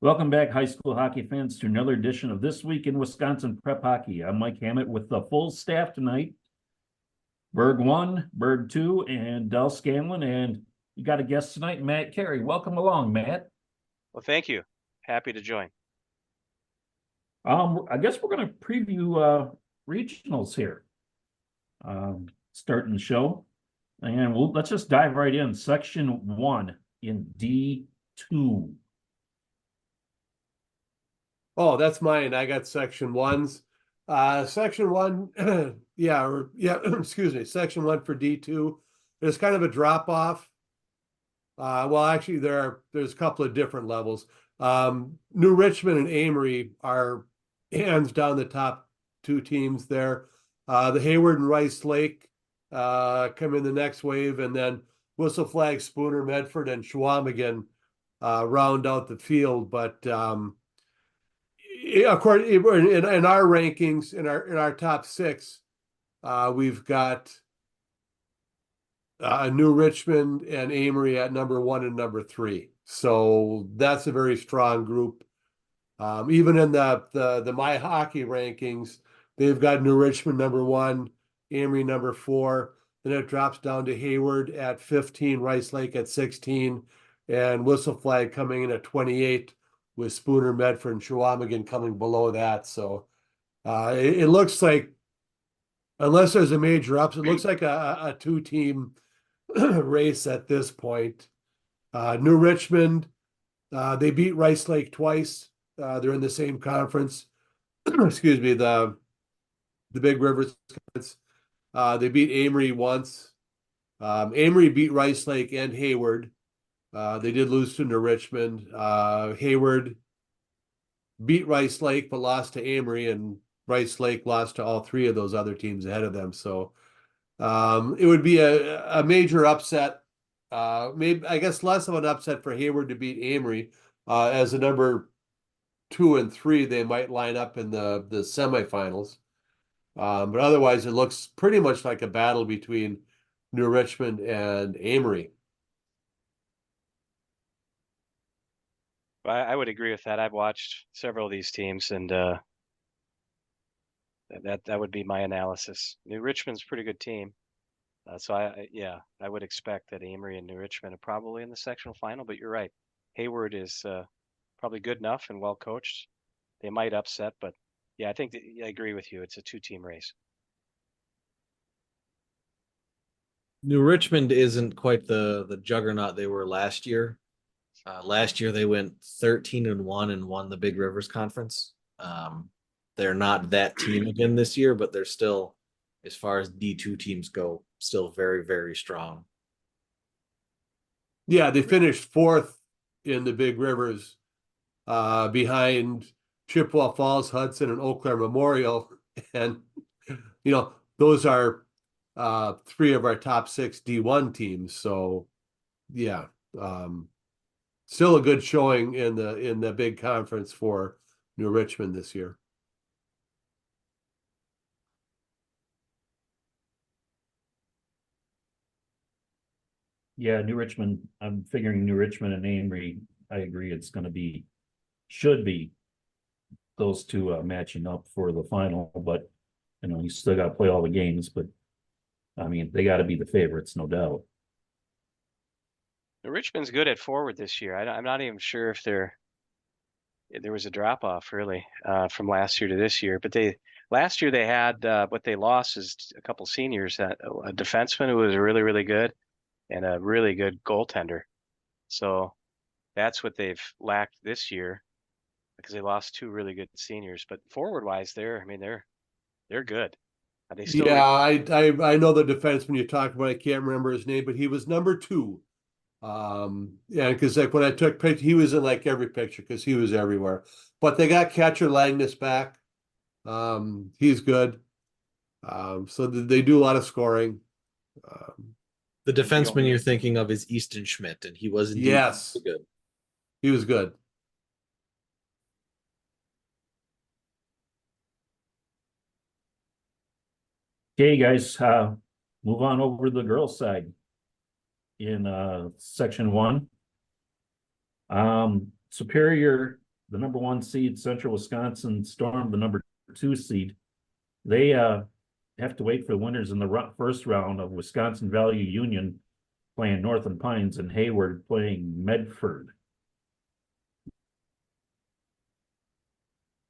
Welcome back, high school hockey fans, to another edition of This Week in Wisconsin Prep Hockey. I'm Mike Hammett with the full staff tonight. Berg 1, Berg 2, and Del Scanlon, and you got a guest tonight, Matt Carey. Welcome along, Matt. Well, thank you. Happy to join. I guess we're going to preview regionals here, starting the show, and let's just dive right in. Section 1 in D2. Oh, that's mine. I got section ones. Section one, excuse me. Section one for D2. There's kind of a drop off. Well, actually, there's a couple of different levels. New Richmond and Amory are hands down the top two teams there. The Hayward and Rice Lake come in the next wave, and then Whistle Flag, Spooner, Medford, and Chequamegon round out the field. But according in our rankings, in our top six, we've got New Richmond and Amory at number 1 and number 3. So that's a very strong group. Even in the My Hockey rankings, they've got New Richmond number 1, Amory number 4. Then it drops down to Hayward at 15, Rice Lake at 16, and Whistle Flag coming in at 28, with Spooner, Medford, and Chequamegon coming below that. So it looks like, unless there's a major ups, it looks like a two-team race at this point. New Richmond, they beat Rice Lake twice. They're in the same conference. Excuse me, the Big Rivers Conference. They beat Amory once. Amory beat Rice Lake and Hayward. They did lose to New Richmond. Hayward beat Rice Lake, but lost to Amory, and Rice Lake lost to all three of those other teams ahead of them. So it would be a major upset. Maybe, I guess, less of an upset for Hayward to beat Amory. As a number 2 and 3, they might line up in the semifinals. But otherwise, it looks pretty much like a battle between New Richmond and Amory. I would agree with that. I've watched several of these teams, and that would be my analysis. New Richmond's a pretty good team. So I would expect that Amory and New Richmond are probably in the sectional final, but you're right. Hayward is probably good enough and well coached. They might upset, but yeah, I think I agree with you. It's a two-team race. New Richmond isn't quite the juggernaut they were last year. Last year they went 13-1 and won the Big Rivers Conference. They're not that team again this year, but they're still, as far as D2 teams go, still very, very strong. Yeah, they finished 4th in the Big Rivers, behind Chippewa Falls, Hudson, and Eau Claire Memorial. And, those are 3 of our top 6 D1 teams. So, yeah, still a good showing in the big conference for New Richmond this year. Yeah, New Richmond. I'm figuring New Richmond and Amory. I agree. It's going to should be those two matching up for the final. But you still got to play all the games. But I mean, they got to be the favorites, no doubt. Richmond's good at forward this year. I'm not even sure if there was a drop off really from last year to this year. But last year they had what they lost is a couple seniors, a defenseman who was really, really good, and a really good goaltender. So that's what they've lacked this year, because they lost 2 really good seniors. But forward wise, they're good. They still I know the defenseman you talked about. I can't remember his name, but he was number 2. Yeah, because like when I took pictures, he was in like every picture because he was everywhere. But they got catcher Langness back. He's good. So they do a lot of scoring. The defenseman you're thinking of is Easton Schmidt, and he was indeed yes, good. He was good. Okay, guys, move on over to the girls' side in section 1. Superior the number 1 seed Central Wisconsin Storm, the number 2 seed. They have to wait for the winners in the first round of Wisconsin Valley Union playing Northern Pines and Hayward playing Medford.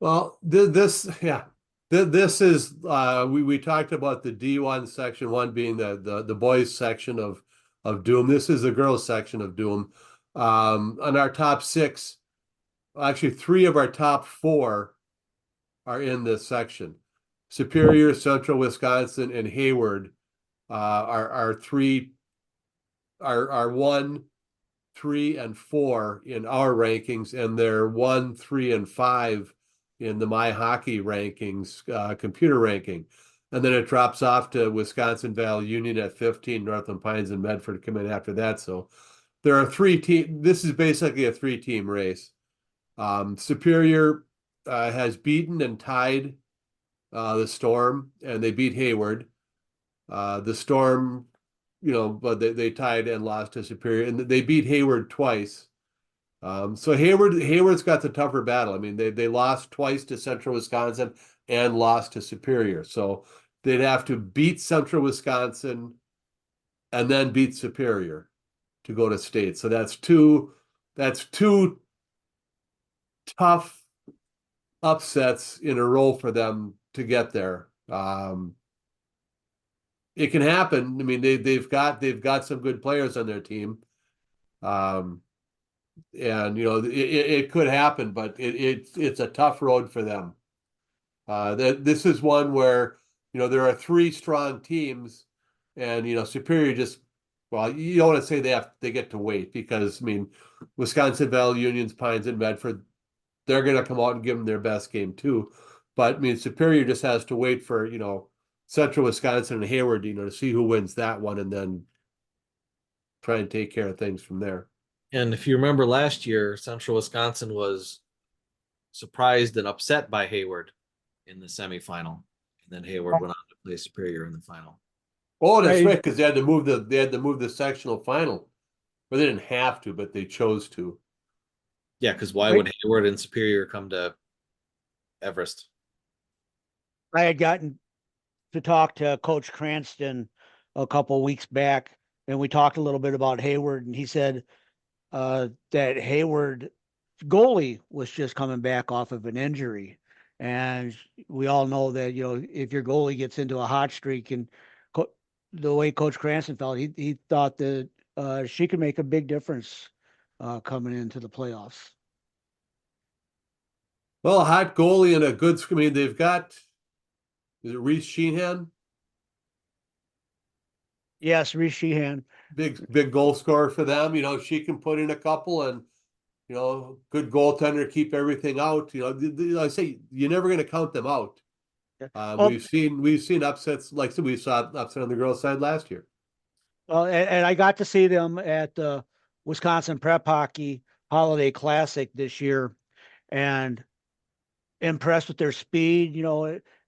Well, this is we talked about the D1 section 1 being the boys section of Doom. This is the girls section of Doom. On our top 6, actually 3 of our top 4 are in this section. Superior, Central Wisconsin, and Hayward are 1, 3, and 4 in our rankings, and they're 1, 3, and 5 in the My Hockey rankings, computer ranking. And then it drops off to Wisconsin Valley Union at 15, Northland Pines and Medford come in after that. So there are 3 teams. This is basically a 3-team race. Superior has beaten and tied the Storm, and they beat Hayward. The Storm, but they tied and lost to Superior, and they beat Hayward twice. So Hayward's got the tougher battle. I mean, they lost twice to Central Wisconsin and lost to Superior. So they'd have to beat Central Wisconsin and then beat Superior to go to state. So that's two tough upsets in a row for them to get there. It can happen. I mean, they've got some good players on their team. And it could happen, but it's a tough road for them. This is one where there are 3 strong teams, and Superior just, well, you don't want to say they get to wait, because I mean, Wisconsin Valley Unions, Pines, and Medford, they're going to come out and give them their best game too. But I mean, Superior just has to wait for Central Wisconsin and Hayward, to see who wins that one, and then try and take care of things from there. And if you remember last year, Central Wisconsin was surprised and upset by Hayward in the semifinal, and then Hayward went on to play Superior in the final. Oh, that's right, because they had to move the sectional final. Well, they didn't have to, but they chose to. Yeah, because why would Hayward and Superior come to Everest? I had gotten to talk to Coach Cranston a couple of weeks back, and we talked a little bit about Hayward, and he said that Hayward goalie was just coming back off of an injury. And we all know that, if your goalie gets into a hot streak, and the way Coach Cranston felt, he thought that she could make a big difference coming into the playoffs. Well, a hot goalie and a good, I mean, they've got, is it Reese Sheehan? Yes, Reese Sheehan. Big goal scorer for them. She can put in a couple, and good goaltender, keep everything out. I say you're never going to count them out. We've seen upsets, like we saw upset on the girls' side last year. Well, and I got to see them at the Wisconsin Prep Hockey Holiday Classic this year, and impressed with their speed,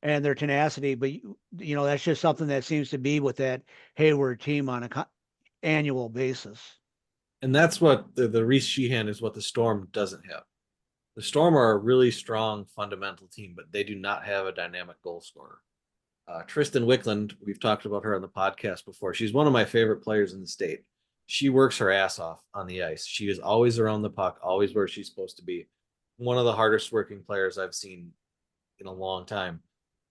and their tenacity. But that's just something that seems to be with that Hayward team on an annual basis. And that's what the Reese Sheehan is what the Storm doesn't have. The Storm are a really strong fundamental team, but they do not have a dynamic goal scorer. Tristan Wickland, we've talked about her on the podcast before. She's one of my favorite players in the state. She works her ass off on the ice. She is always around the puck, always where she's supposed to be. One of the hardest working players I've seen in a long time.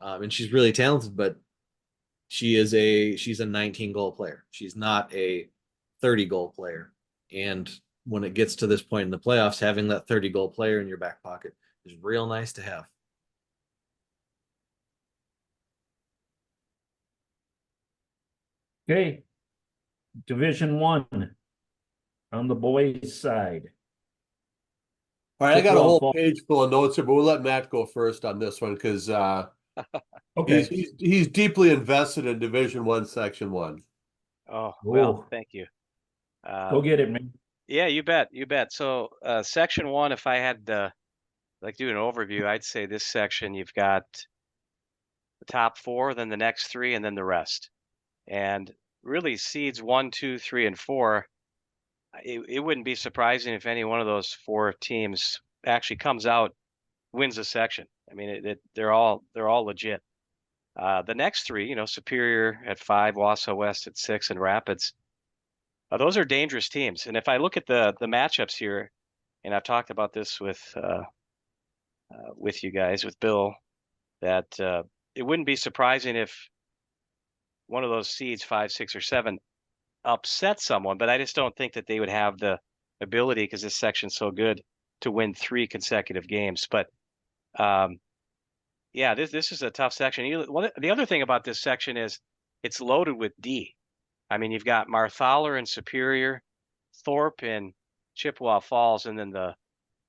And she's really talented, but she's a 19 goal player. She's not a 30 goal player. And when it gets to this point in the playoffs, having that 30 goal player in your back pocket is real nice to have. Okay. Division 1 on the boys' side. All right, I got a whole Football. page full of notes here, but we'll let Matt go first on this one, because Okay. he's deeply invested in Division 1, Section 1. Oh, well, Ooh. thank you. Go get it, man. Yeah, you bet. So section 1, if I had to do an overview, I'd say this section, you've got the top 4, then the next 3, and then the rest. And really seeds 1, 2, 3, and 4, it wouldn't be surprising if any one of those 4 teams actually comes out wins the section. I mean, they're all legit. The next three, you know, Superior at 5, Wausau West at 6, and Rapids. Those are dangerous teams. And if I look at the matchups here, and I've talked about this with you guys, with Bill, that it wouldn't be surprising if one of those seeds, 5, 6, or 7, upset someone. But I just don't think that they would have the ability, because this section's so good, to win 3 consecutive games. But yeah, this is a tough section. The other thing about this section is it's loaded with D. I mean, you've got Marthaler and Superior, Thorpe and Chippewa Falls, and then the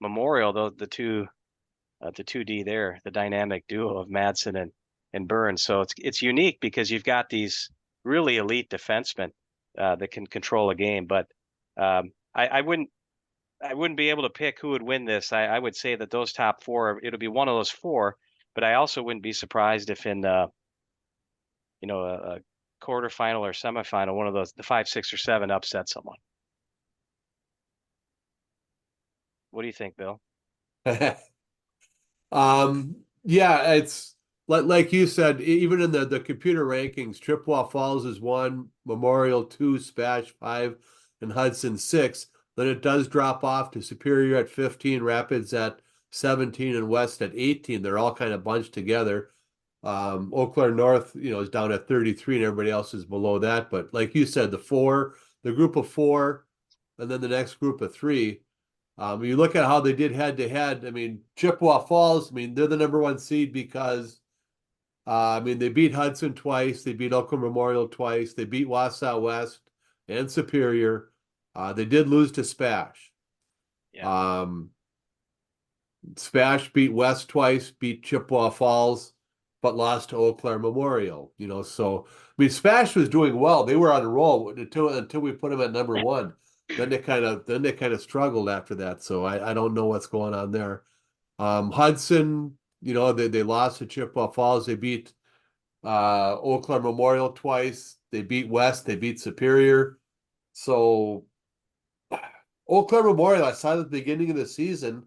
Memorial, the two D there, the dynamic duo of Madsen and Burns. So it's unique because you've got these really elite defensemen that can control a game. But I wouldn't be able to pick who would win this. I would say that those top 4, it'll be one of those 4. But I also wouldn't be surprised if in you know, a quarterfinal or semifinal, one of those, the 5, 6, or 7, upset someone. What do you think, Bill? Yeah, it's like you said, even in the computer rankings, Chippewa Falls is 1, Memorial 2, Spash 5, and Hudson 6. Then it does drop off to Superior at 15, Rapids at 17, and West at 18. They're all kind of bunched together. Eau Claire North, you know, is down at 33, and everybody else is below that. But like you said, the group of 4, and then the next group of 3. You look at how they did head to head. I mean, Chippewa Falls, I mean, they're the number 1 seed because, I mean, they beat Hudson twice, they beat Oakland Memorial twice, they beat Wausau West and Superior. They did lose to Spash. Yeah. Spash beat West twice, beat Chippewa Falls, but lost to Eau Claire Memorial. You know, so I mean, Spash was doing well. They were on a roll until we put them at number 1. Then they kind of struggled after that. So I don't know what's going on there. Hudson, you know, they lost to Chippewa Falls. They beat Eau Claire Memorial twice. They beat West. They beat Superior. So Eau Claire Memorial, I saw at the beginning of the season.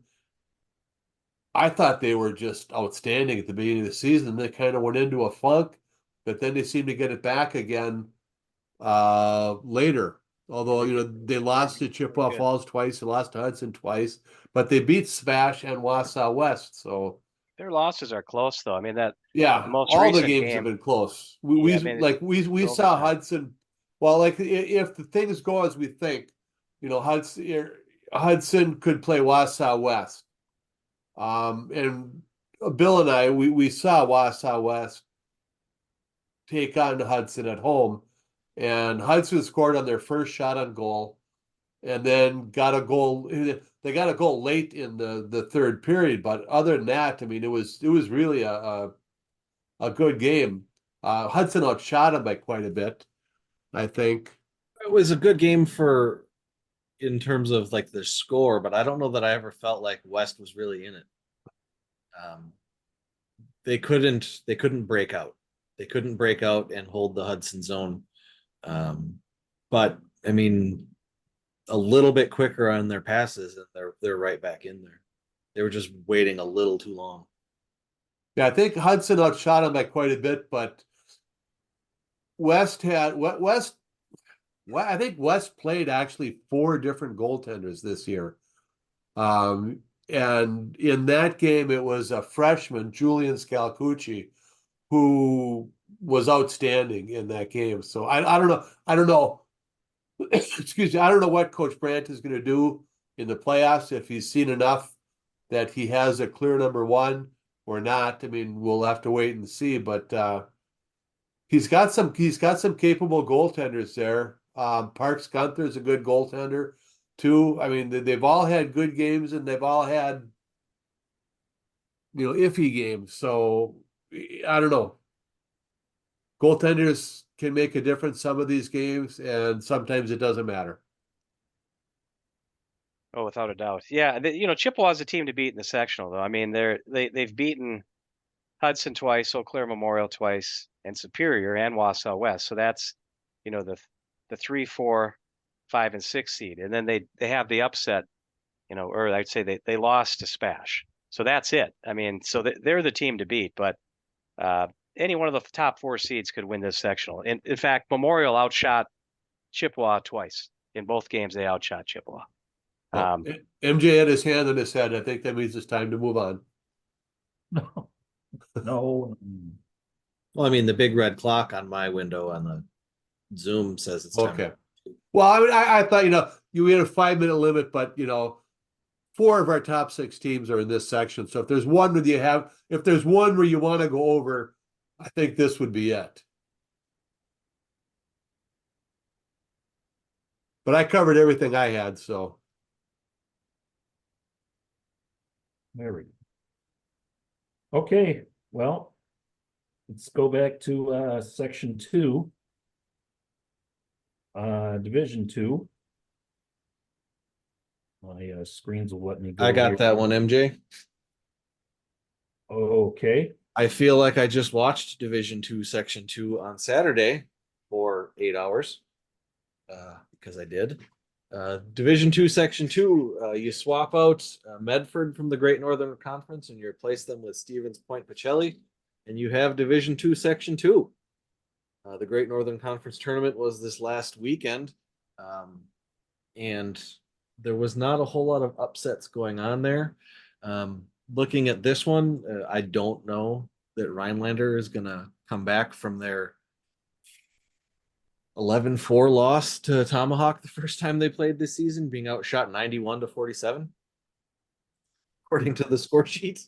I thought they were just outstanding at the beginning of the season. They kind of went into a funk, but then they seemed to get it back again later. Although, you know, they lost to Chippewa Falls twice, they lost to Hudson twice, but they beat Spash and Wausau West. So Their losses are close, though. I mean, that yeah, the most all the recent games have been close. We Yeah, I mean, we it's saw overtime. Hudson. Well, like if the things go as we think, you know, Hudson could play Wausau West. And Bill and I, we saw Wausau West take on Hudson at home, and Hudson scored on their first shot on goal, and then got a goal. They got a goal late in the third period, but other than that, I mean, it was really a good game. Hudson outshot him by quite a bit, I think. It was a good game for in terms of like the score, but I don't know that I ever felt like West was really in it. They couldn't break out. They couldn't break out and hold the Hudson zone. But I mean, a little bit quicker on their passes, and they're right back in there. They were just waiting a little too long. Yeah, I think Hudson outshot him by quite a bit, but West had West. I think West played actually 4 different goaltenders this year. And in that game, it was a freshman, Julian Scalcucci, who was outstanding in that game. So I don't know. I don't know. Excuse me. I don't know what Coach Brandt is going to do in the playoffs, if he's seen enough that he has a clear number 1 or not. I mean, we'll have to wait and see. But he's got some capable goaltenders there. Parks Gunther's a good goaltender too. I mean, they've all had good games, and they've all had, you know, iffy games. So I don't know. Goaltenders can make a difference some of these games, and sometimes it doesn't matter. Oh, without a doubt. Yeah, you know, Chippewa's a team to beat in the sectional, though. I mean, they've beaten Hudson twice, Eau Claire Memorial twice, and Superior and Wausau West. So that's, you know, the 3, 4, 5, and 6 seed, and then they have the upset or I'd say they lost to Spash. So that's it. I mean, so they're the team to beat, but any one of the top 4 seeds could win this sectional. In fact, Memorial outshot Chippewa twice. In both games, they outshot Chippewa. MJ had his hand on his head. I think that means it's time to move on. No, no. Well, I mean, the big red clock on my window on the Zoom says it's time. Okay. Well, I mean, I thought, we had a 5-minute limit, but 4 of our top 6 teams are in this section. So if there's one where you want to go over, I think this would be it. But I covered everything I had, so. There we go. Okay, well, let's go back to section 2. Division 2. My screens will let me go. I got here. that one, MJ. Okay. I feel like I just watched Division 2, Section 2 on Saturday for 8 hours because I did. Division 2, Section 2, you swap out Medford from the Great Northern Conference and you replace them with Stevens Point Pacelli, and you have Division 2, Section 2. The Great Northern Conference tournament was this last weekend, and there was not a whole lot of upsets going on there. Looking at this one, I don't know that Rhinelander is going to come back from their 11-4 loss to Tomahawk the first time they played this season, being outshot 91-47, according to the score sheet.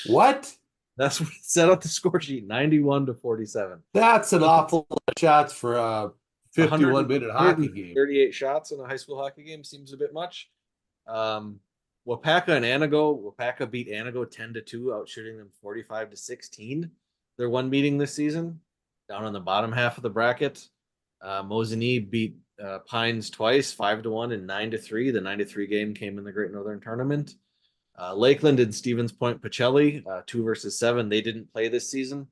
What? That's what it said on the score sheet, 91-47. That's an awful lot of shots for a 51-minute hockey game. 38 shots in a high school hockey game seems a bit much. Wapaka and Anago. Wapaka beat Anago 10-2, outshooting them 45-16. Their one meeting this season, down on the bottom half of the bracket. Mosinee beat Pines twice, 5-1 and 9-3. The 9-3 game came in the Great Northern Tournament. Lakeland and Stevens Point Pacelli, 2 versus 7. They didn't play this season,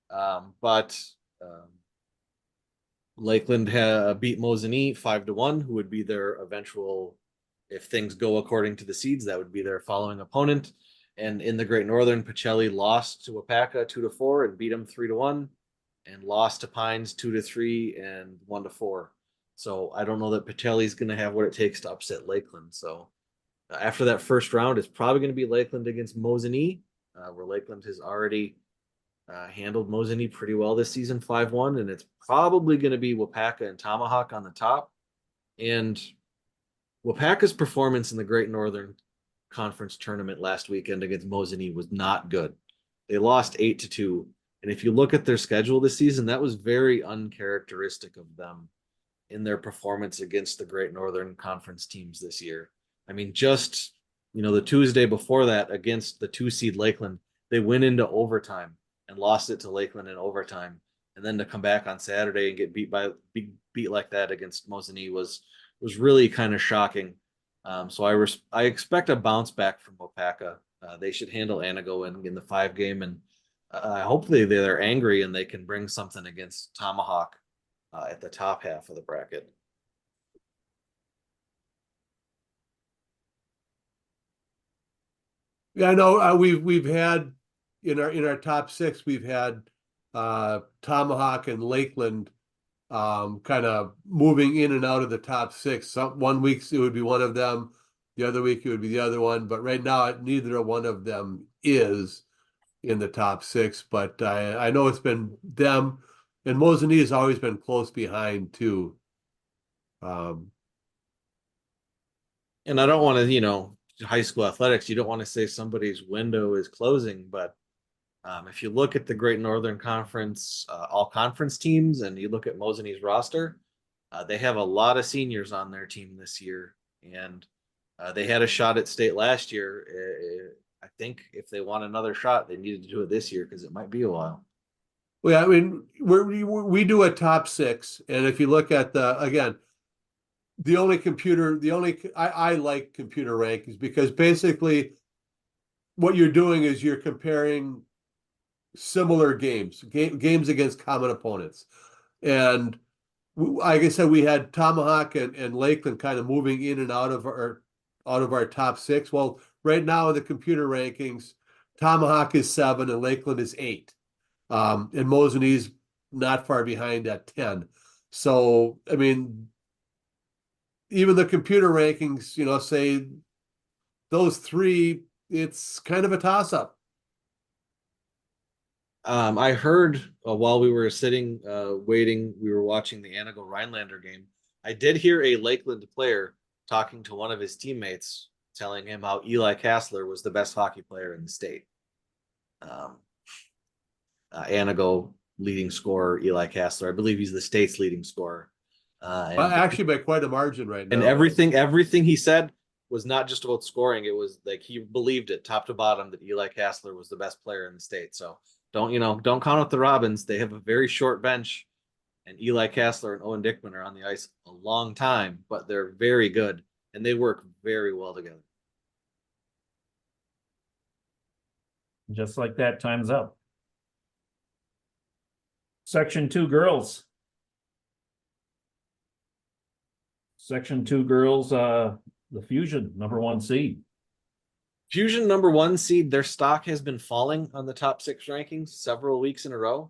but Lakeland beat Mosinee 5-1, who would be their eventual, if things go according to the seeds, that would be their following opponent. And in the Great Northern, Pacelli lost to Wapaka 2-4 and beat them 3-1, and lost to Pines 2-3 and 1-4. So I don't know that Pacelli's going to have what it takes to upset Lakeland. So after that first round, it's probably going to be Lakeland against Mosinee, where Lakeland has already handled Mosinee pretty well this season, 5-1, and it's probably going to be Wapaka and Tomahawk on the top. And Wapaka's performance in the Great Northern Conference tournament last weekend against Mosinee was not good. They lost 8-2. And if you look at their schedule this season, that was very uncharacteristic of them in their performance against the Great Northern Conference teams this year. I mean, just, the Tuesday before that against the 2-seed Lakeland, they went into overtime and lost it to Lakeland in overtime. And then to come back on Saturday and get beat like that against Mosinee was really kind of shocking. So I expect a bounce back from Wapaka. They should handle Anago in the 5 game, and hopefully they're angry and they can bring something against Tomahawk at the top half of the bracket. Yeah, I know. We've had in our top 6, we've had Tomahawk and Lakeland kind of moving in and out of the top 6. One week it would be one of them, the other week it would be the other one. But right now, neither one of them is in the top 6. But I know it's been them, and Mosinee has always been close behind too. And I don't want to, high school athletics, you don't want to say somebody's window is closing, but if you look at the Great Northern Conference, all conference teams, and you look at Mosinee's roster, they have a lot of seniors on their team this year, and they had a shot at state last year. I think if they want another shot, they needed to do it this year because it might be a while. Well, yeah, I mean, we do a top 6, and if you look at I like computer rankings because basically what you're doing is you're comparing similar games against common opponents. And like I said, we had Tomahawk and Lakeland kind of moving in and out of our out of our top 6. Well, right now in the computer rankings, Tomahawk is 7 and Lakeland is 8. And Mosinee not far behind at 10. So, I mean, even the computer rankings, say those 3, it's kind of a toss-up. I heard while we were sitting, waiting, we were watching the Anago Rhinelander game. I did hear a Lakeland player talking to one of his teammates, telling him how Eli Kassler was the best hockey player in the state. Anago leading scorer, Eli Kassler. I believe he's the state's leading scorer. Actually, by quite a margin right now. And everything he said was not just about scoring. It was like he believed it top to bottom that Eli Kassler was the best player in the state. So don't count out the Robins. They have a very short bench, and Eli Kassler and Owen Dickman are on the ice a long time, but they're very good and they work very well together. Just like that, time's up. Section 2 girls. Section 2 girls, the Fusion, #1 seed. Fusion #1 seed, their stock has been falling on the top 6 rankings several weeks in a row.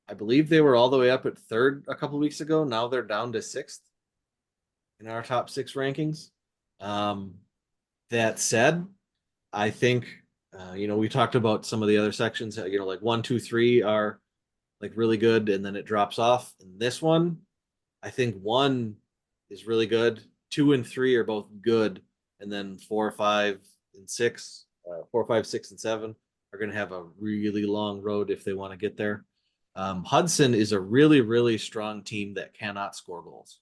I believe they were all the way up at 3rd a couple weeks ago. Now they're down to 6th in our top 6 rankings. That said, I think, we talked about some of the other sections, like 1, 2, 3 are like really good and then it drops off. And this one, I think 1 is really good. 2 and 3 are both good. And then 4, 5, and 6, 4, 5, 6, and 7 are going to have a really long road if they want to get there. Hudson is a really, really strong team that cannot score goals.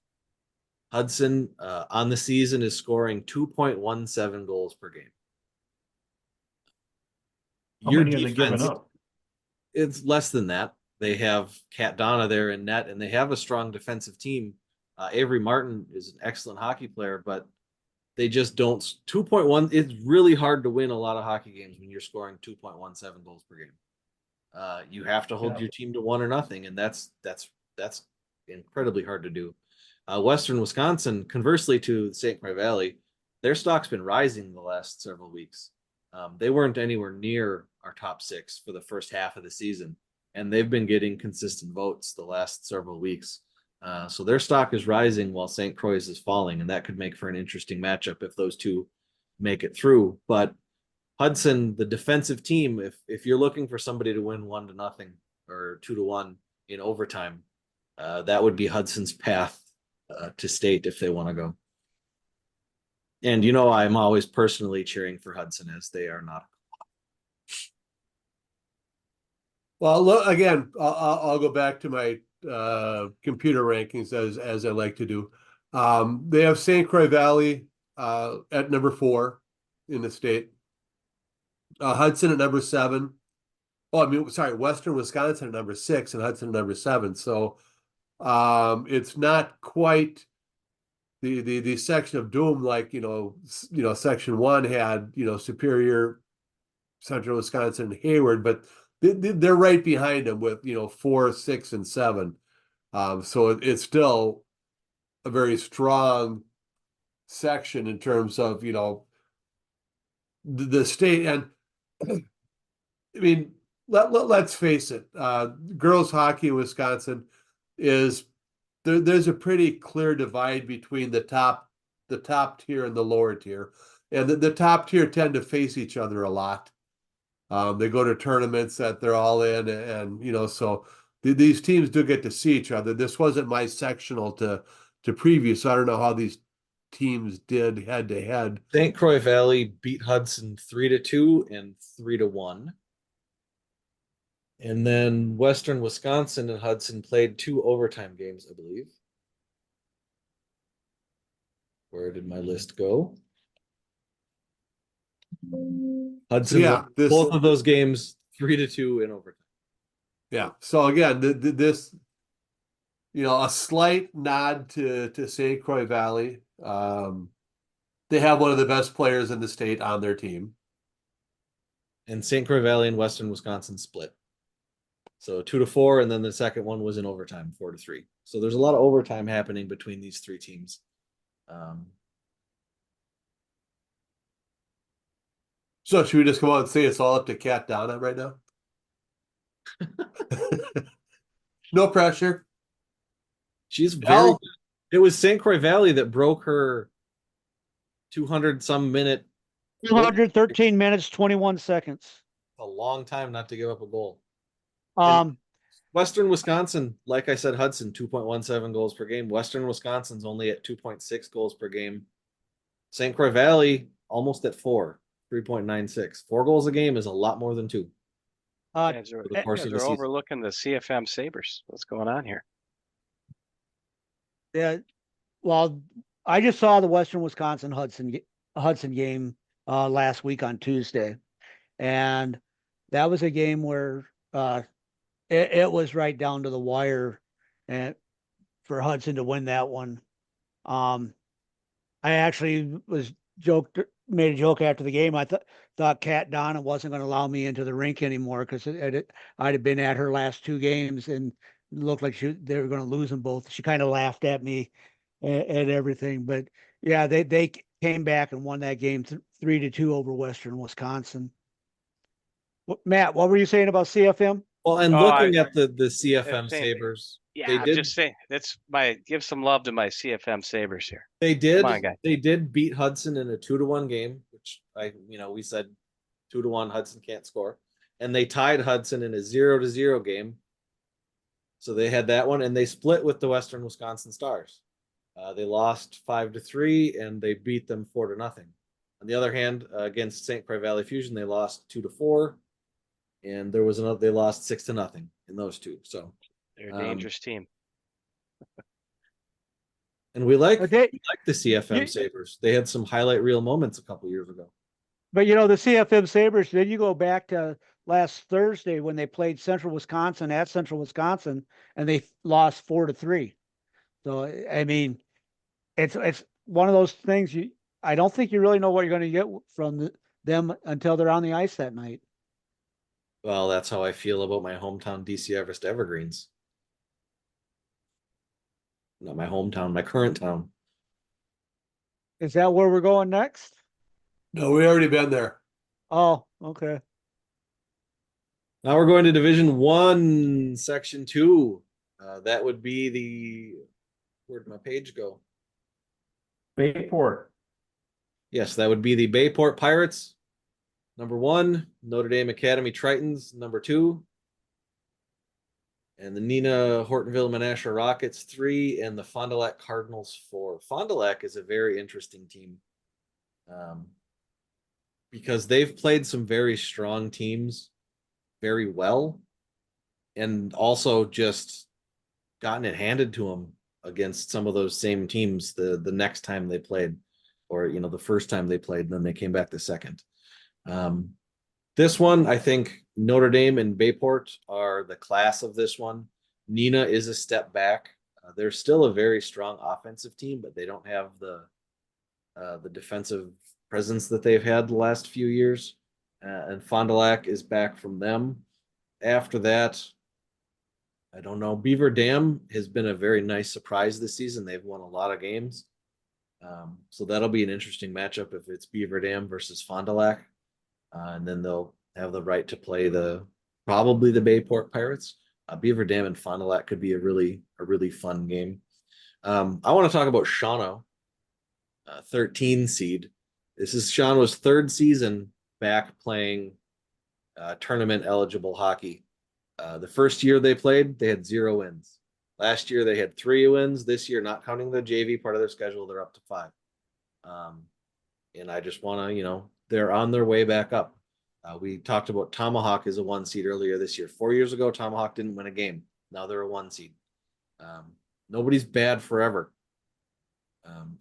Hudson on the season is scoring 2.17 goals per game. How many are they giving up? It's less than that. They have Kat Donna there in net, and they have a strong defensive team. Avery Martin is an excellent hockey player, but they just don't. 2.1. It's really hard to win a lot of hockey games when you're scoring 2.17 goals per game. You have to hold your team to 1 or nothing, and that's incredibly hard to do. Western Wisconsin, conversely to St. Croix Valley, their stock's been rising the last several weeks. They weren't anywhere near our top 6 for the first half of the season, and they've been getting consistent votes the last several weeks. So their stock is rising while St. Croix is falling, and that could make for an interesting matchup if those two make it through. But Hudson, the defensive team, if you're looking for somebody to win 1-0 or 2-1 in overtime, that would be Hudson's path to state if they want to go. And I'm always personally cheering for Hudson as they are not. Well, look again. I'll go back to my computer rankings as I like to do. They have St. Croix Valley at #4 in the state. Hudson at #7. Oh, I mean, sorry, Western Wisconsin at #6 and Hudson at #7. So it's not quite the section of doom like section 1 had Superior, Central Wisconsin, and Hayward, but they're right behind them with 4, 6, and 7. So it's still a very strong section in terms of the state. And I mean, let's face it, girls hockey in Wisconsin is there's a pretty clear divide between the top tier and the lower tier, and the top tier tend to face each other a lot. They go to tournaments that they're all in, and so these teams do get to see each other. This wasn't my sectional to preview, so I don't know how these teams did head to head. St. Croix Valley beat Hudson 3-2 and 3-1. And then Western Wisconsin and Hudson played 2 overtime games, I believe. Where did my list go? Hudson won both of those games 3-2 in overtime. Yeah. So again, this a slight nod to St. Croix Valley. They have one of the best players in the state on their team. And St. Croix Valley and Western Wisconsin split. So 2-4, and then the second one was in overtime, 4-3. So there's a lot of overtime happening between these 3 teams. So should we just come out and say it's all up to Kat Donna right now? No pressure. She's very Al? good. It was St. Croix Valley that broke her 200 some minute 213 minutes, 21 seconds. a long time not to give up a goal. Um, Western Wisconsin, like I said, Hudson, 2.17 goals per game. Western Wisconsin's only at 2.6 goals per game. St. Croix Valley, almost at 3.96. 4 goals a game is a lot more than 2 Guys for the course of the are season. overlooking the CFM Sabres. What's going on here? yeah, well, I just saw the Western Wisconsin Hudson game last week on Tuesday, and that was a game where it was right down to the wire, and for Hudson to win that one. I actually made a joke after the game. I thought Kat Donna wasn't going to allow me into the rink anymore because I'd have been at her last 2 games and it looked like they were going to lose them both. She kind of laughed at me and everything, but yeah, they came back and won that game 3-2 over Western Wisconsin. Matt, what were you saying about CFM? Well, and Oh, looking at the CFM same thing. Sabres, Yeah, they I'm did just saying give some love to my CFM Sabres here. they did Come on, guys. they did beat Hudson in a 2-1 game, which we said 2-1 Hudson can't score. And they tied Hudson in a 0-0 game. So they had that one, and they split with the Western Wisconsin Stars. They lost 5-3, and they beat them 4-0. On the other hand, against St. Croix Valley Fusion, they lost 2-4, and there was another. They lost 6-0 in those two. So They're a dangerous team. and we like But they, the CFM you- Sabres. They had some highlight reel moments a couple years ago. But the CFM Sabres, then you go back to last Thursday when they played Central Wisconsin at Central Wisconsin and they lost 4-3. So I mean, it's one of those things I don't think you really know what you're going to get from them until they're on the ice that night. Well, that's how I feel about my hometown DC Everest Evergreens. Not my hometown, my current town. Is that where we're going next? No, we already been there. Oh, okay. Now we're going to Division 1, Section 2. That would be where'd my page go? Bayport. Yes, that would be the Bayport Pirates, number 1, Notre Dame Academy Tritons, number 2, and the Neenah Hortonville Menasha Rockets 3, and the Fond du Lac Cardinals 4. Fond du Lac is a very interesting team because they've played some very strong teams very well and also just gotten it handed to them against some of those same teams the next time they played, or the first time they played, and then they came back the second. This one, I think Notre Dame and Bayport are the class of this one. Neenah is a step back. They're still a very strong offensive team, but they don't have the defensive presence that they've had the last few years. And Fond du Lac is back from them. After that, I don't know. Beaver Dam has been a very nice surprise this season. They've won a lot of games. So that'll be an interesting matchup if it's Beaver Dam versus Fond du Lac. And then they'll have the right to play probably the Bayport Pirates. Beaver Dam and Fond du Lac could be a really fun game. I want to talk about Shawano, 13 seed. This is Shawano's 3rd season back playing tournament eligible hockey. The first year they played, they had 0 wins. Last year they had 3 wins. This year, not counting the JV part of their schedule, they're up to 5. And I just want to, they're on their way back up. We talked about Tomahawk as a 1 seed earlier this year. 4 years ago, Tomahawk didn't win a game. Now they're a 1 seed. Nobody's bad forever.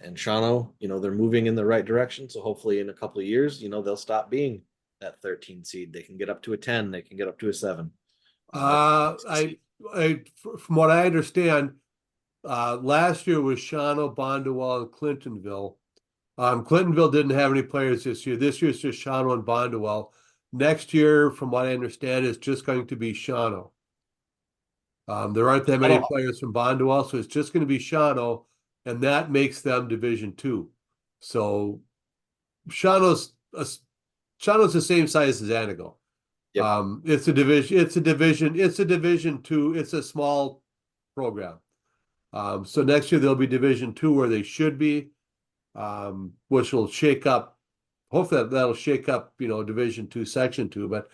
And Shawano, they're moving in the right direction. So hopefully in a couple of years, they'll stop being that 13 seed. They can get up to a 10. They can get up to a 7. From what I understand, last year was Shawano, Bondwell, and Clintonville. Clintonville didn't have any players this year. This year it's just Shawano and Bondwell. Next year, from what I understand, is just going to be Shawano. There aren't that many players from Bondwell, so it's just going to be Shawano, and that makes them Division 2. So Shawano's Shawano's the same size as Anago. Yep. It's a Division two. It's a small program. So next year they'll be Division two where they should be, which will shake up. Hopefully that'll shake up, Division two, Section two. But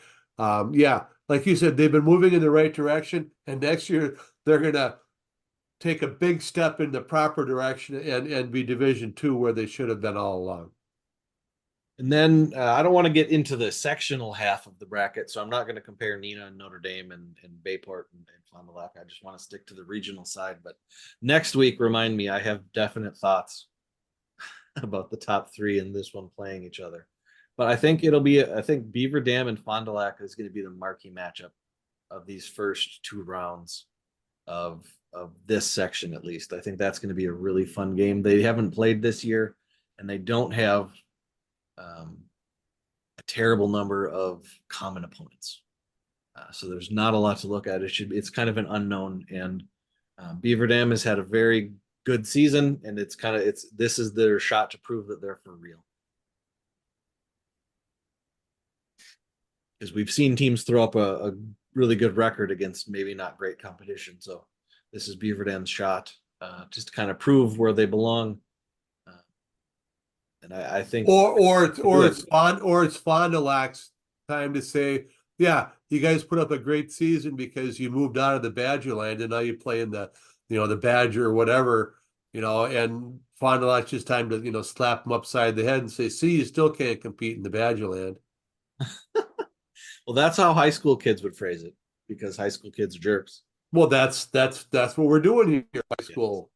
yeah, like you said, they've been moving in the right direction, and next year they're gonna take a big step in the proper direction and be Division two where they should have been all along. And then I don't want to get into the sectional half of the bracket, so I'm not going to compare Nina and Notre Dame and Bayport and Fond du Lac. I just want to stick to the regional side. But next week, remind me, I have definite thoughts about the top three in this one playing each other. But I think I think Beaver Dam and Fond du Lac is going to be the marquee matchup of these first two rounds of this section, at least. I think that's going to be a really fun game. They haven't played this year, and they don't have a terrible number of common opponents. So there's not a lot to look at. It's kind of an unknown, and Beaver Dam has had a very good season, and this is their shot to prove that they're for real. Because we've seen teams throw up a really good record against maybe not great competition. So this is Beaver Dam's shot just to kind of prove where they belong. And I think, or it's Fond du Lac's time to say, yeah, you guys put up a great season because you moved out of the Badger land and now you play in the Badger or whatever, and Fond du Lac's just time to slap them upside the head and say, see, you still can't compete in the Badger land. well, that's how high school kids would phrase it, because high school kids are jerks. Well, that's what we're doing here in high school.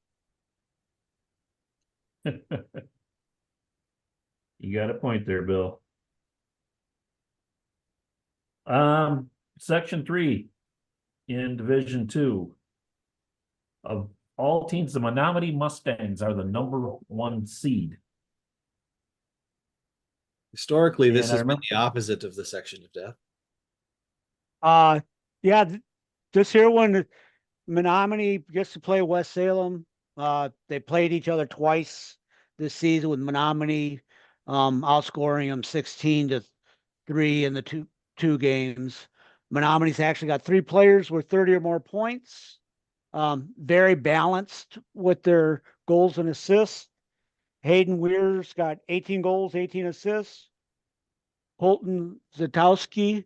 You got a point there, Bill. Section 3 in Division 2. Of all teams, the Menominee Mustangs are the number 1 seed. Historically, this And I has been remember- the opposite of the section of death. Yeah, this here one, Menominee gets to play West Salem. They played each other twice this season, with Menominee outscoring them 16-3 in the two games. Menominee's actually got 3 players with 30 or more points. Very balanced with their goals and assists. Hayden Weir's got 18 goals, 18 assists. Colton Zatowski,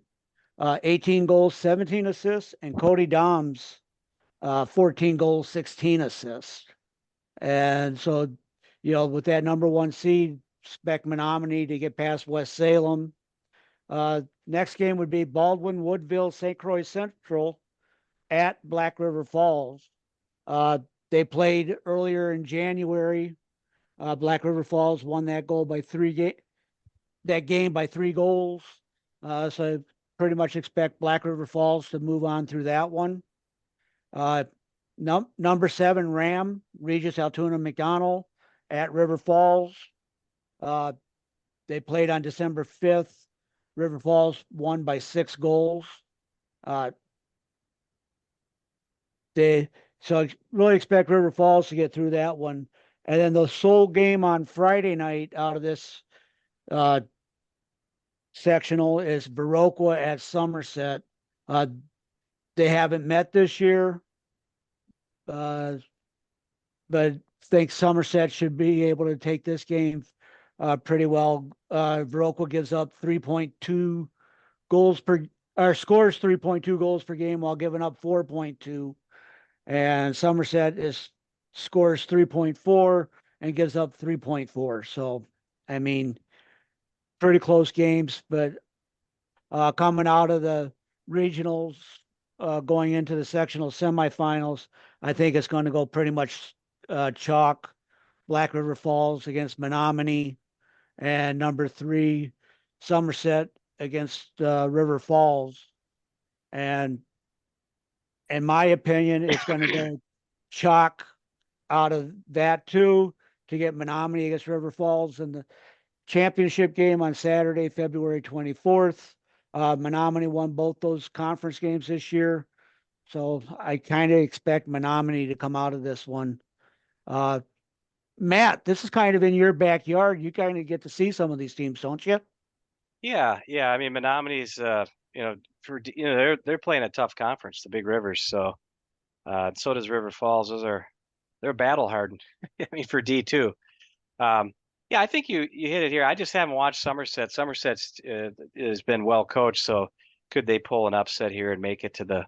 18 goals, 17 assists, and Cody Doms, 14 goals, 16 assists. And so, with that number 1 seed, expect Menominee to get past West Salem. Next game would be Baldwin, Woodville, St. Croix Central at Black River Falls. They played earlier in January. Black River Falls won that game by 3 goals. So I pretty much expect Black River Falls to move on through that one. Number 7 Ram, Regis Altoona McDonald at River Falls. They played on December 5th. River Falls won by 6 goals. So really expect River Falls to get through that one. And then the sole game on Friday night out of this sectional is Viroqua at Somerset. They haven't met this year, but think Somerset should be able to take this game pretty well. Viroqua gives up 3.2 goals per, or scores 3.2 goals per game while giving up 4.2. And Somerset scores 3.4 and gives up 3.4. So, I mean, pretty close games, but coming out of the regionals, going into the sectional semifinals, I think it's going to go pretty much chalk. Black River Falls against Menominee, and number 3 Somerset against River Falls. And in my opinion, it's going to go chalk out of that too, to get Menominee against River Falls in the championship game on Saturday, February 24th. Menominee won both those conference games this year. So I kind of expect Menominee to come out of this one. Matt, this is kind of in your backyard. You kind of get to see some of these teams, don't you? Yeah. I mean, Menominee's, they're playing a tough conference, the Big Rivers. So, so does River Falls. They're battle hardened. I mean, for D2. Yeah, I think you hit it here. I just haven't watched Somerset. Somerset's has been well coached, so could they pull an upset here and make it to the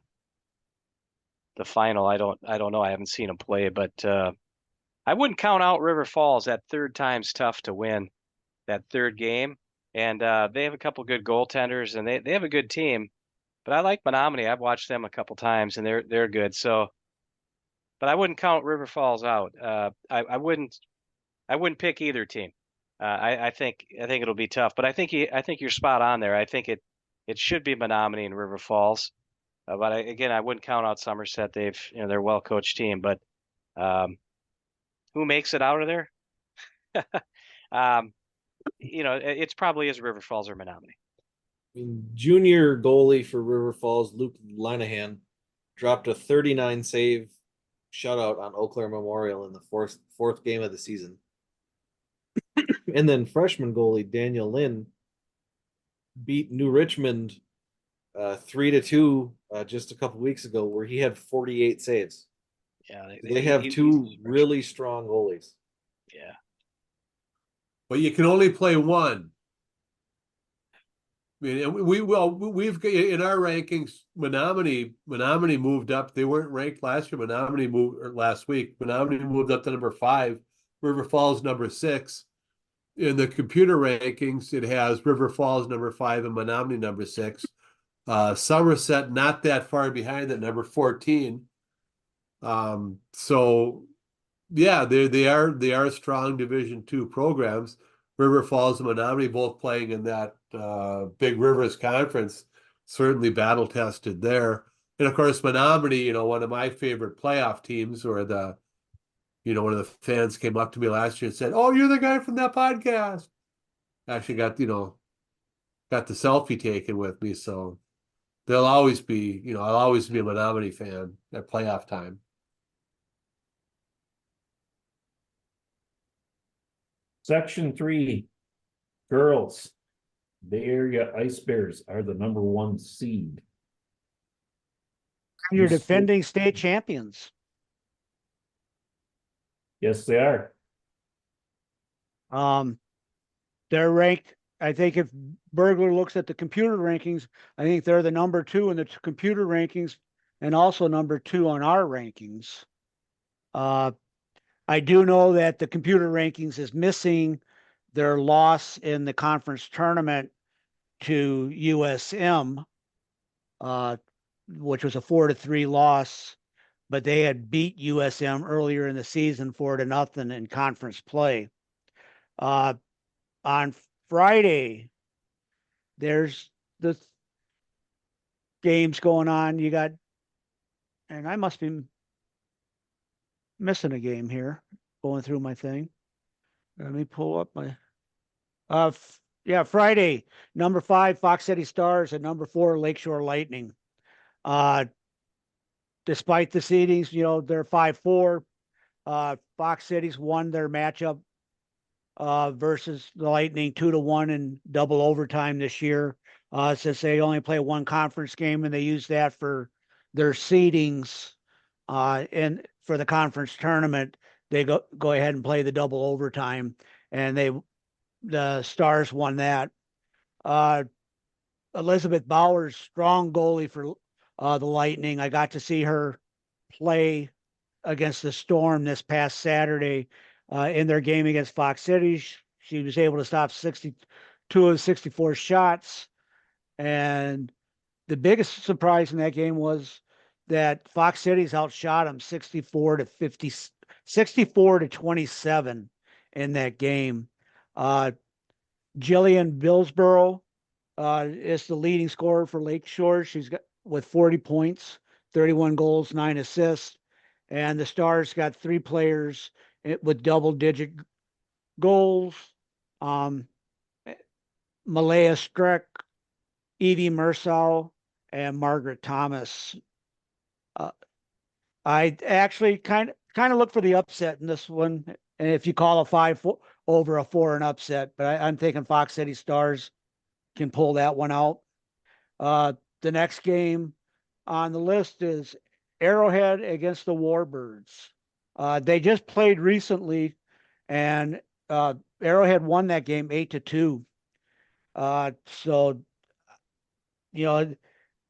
final? I don't know. I haven't seen them play, but I wouldn't count out River Falls. That third time's tough to win, that third game. And they have a couple good goaltenders, and they have a good team. But I like Menominee. I've watched them a couple times, and they're good. So, but I wouldn't count River Falls out. I wouldn't pick either team. I think it'll be tough, but I think you're spot on there. I think it should be Menominee and River Falls. But again, I wouldn't count out Somerset. They're a well coached team, but who makes it out of there? It's probably is River Falls or Menominee. I mean, junior goalie for River Falls, Luke Linehan, dropped a 39 save shutout on Eau Claire Memorial in the fourth game of the season. And then freshman goalie Daniel Lynn beat New Richmond 3-2 just a couple weeks ago, where he had 48 saves. Yeah, They have two really strong goalies. Yeah. But you can only play one. I mean, we've in our rankings, Menominee moved up. They weren't ranked last year. Menominee moved last week. Menominee moved up to number 5. River Falls number 6. In the computer rankings, it has River Falls number 5 and Menominee number 6. Somerset not that far behind at number 14. So yeah, they are strong Division II programs. River Falls and Menominee both playing in that Big Rivers Conference, certainly battle tested there. And of course, Menominee, one of my favorite playoff teams, or one of the fans came up to me last year and said, "Oh, you're the guy from that podcast." Actually got the selfie taken with me, so they'll always be, I'll always be a Menominee fan at playoff time. Section 3, girls. Bay Area Ice Bears are the number 1 seed. You're defending state champions. Yes, they are. They're ranked. I think if Burglar looks at the computer rankings, I think they're the number 2 in the computer rankings, and also number 2 on our rankings. I do know that the computer rankings is missing their loss in the conference tournament to USM, which was a 4-3 loss, but they had beat USM earlier in the season 4-0 in conference play. On Friday, there's the games going on. You got, and I must be missing a game here, going through my thing. Let me pull up my, Friday, number 5, Fox City Stars, and number 4, Lakeshore Lightning. Despite the seedings, they're 5-4. Fox City's won their matchup versus the Lightning 2-1 in double overtime this year. Since they only play one conference game and they use that for their seedings and for the conference tournament, they go ahead and play the double overtime, and the Stars won that. Elizabeth Bowers, strong goalie for the Lightning. I got to see her play against the Storm this past Saturday in their game against Fox City. She was able to stop 62 of 64 shots. And the biggest surprise in that game was that Fox City's outshot them 64-27 in that game. Jillian Billsborough is the leading scorer for Lakeshore. She's got with 40 points, 31 goals, 9 assists. And the Stars got 3 players with double-digit goals. Malaya Streck, Evie Mersau, and Margaret Thomas. I actually kind of look for the upset in this one. And if you call a 5 over a 4 an upset, but I'm thinking Fox City Stars can pull that one out. The next game on the list is Arrowhead against the Warbirds. They just played recently, and Arrowhead won that game 8-2. So, you know,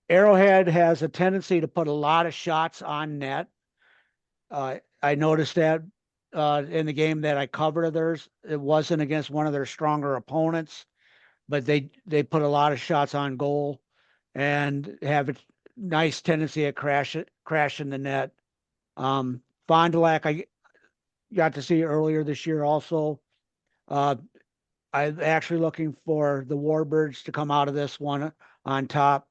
Arrowhead has a tendency to put a lot of shots on net. I noticed that in the game that I covered of theirs. It wasn't against one of their stronger opponents, but they put a lot of shots on goal and have a nice tendency at crashing the net. Fond du Lac, I got to see earlier this year also. I'm actually looking for the Warbirds to come out of this one on top.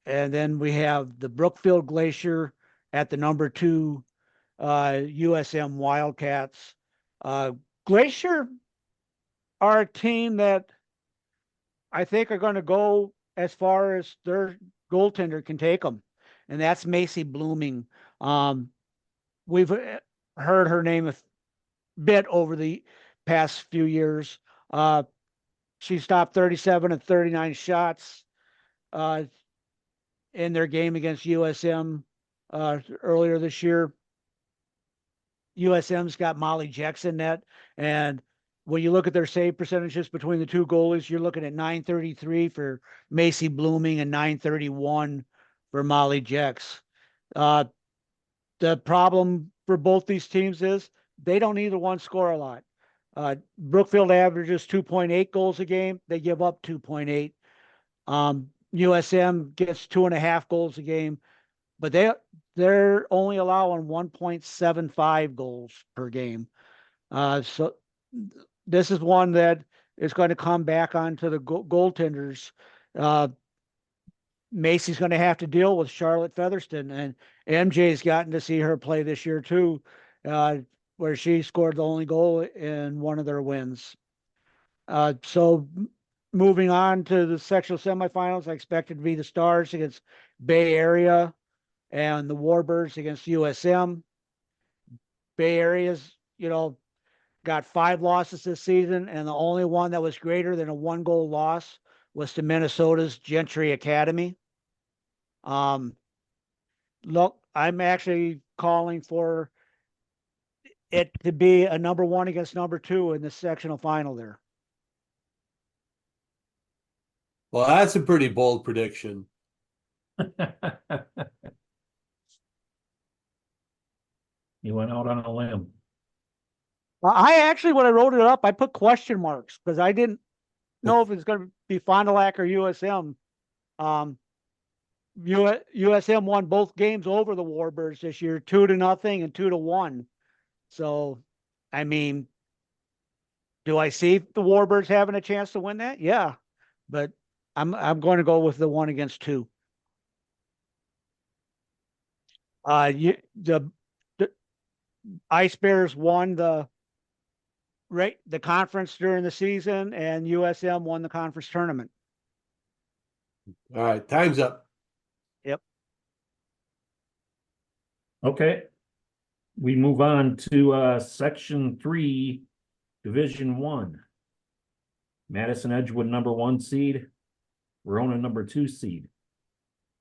And then we have the Brookfield Glacier at the number 2 USM Wildcats. Glacier are a team that I think are going to go as far as their goaltender can take them, and that's Macy Blooming. We've heard her name a bit over the past few years. She stopped 37 of 39 shots in their game against USM earlier this year. USM's got Molly Jackson net, and when you look at their save percentages between the two goalies, you're looking at 933 for Macy Blooming and 931 for Molly Jex. The problem for both these teams is they don't either one score a lot. Brookfield averages 2.8 goals a game. They give up 2.8. USM gets 2.5 goals a game, but they're only allowing 1.75 goals per game. So this is one that is going to come back onto the goaltenders. Macy's going to have to deal with Charlotte Featherston, and MJ's gotten to see her play this year too, where she scored the only goal in one of their wins. So moving on to the sectional semifinals, I expect it to be the Stars against Bay Area and the Warbirds against USM. Bay Area's, got 5 losses this season, and the only one that was greater than a 1-goal loss was to Minnesota's Gentry Academy. Look, I'm actually calling for it to be a number 1 against number 2 in the sectional final there. Well, that's a pretty bold prediction. You went out on a limb. I actually, when I wrote it up, I put question marks because I didn't know if it's going to be Fond du Lac or USM. USM won both games over the Warbirds this year, 2-0 and 2-1. So, I mean, do I see the Warbirds having a chance to win that? Yeah, but I'm going to go with the 1 against 2. The Ice Bears won the conference during the season, and USM won the conference tournament. All right, time's up. Yep. Okay. We move on to section 3, division 1. Madison Edgewood number 1 seed, Verona number 2 seed.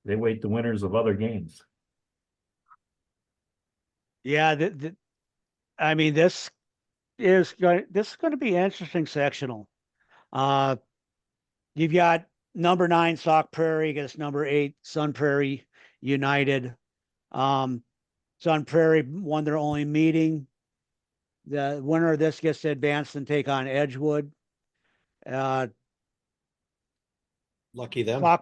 They wait the winners of other games. Yeah, I mean, this is going to be interesting sectional. You've got number 9 Sauk Prairie against number 8 Sun Prairie United. Sun Prairie won their only meeting. The winner of this gets to advance and take on Edgewood. Lucky them.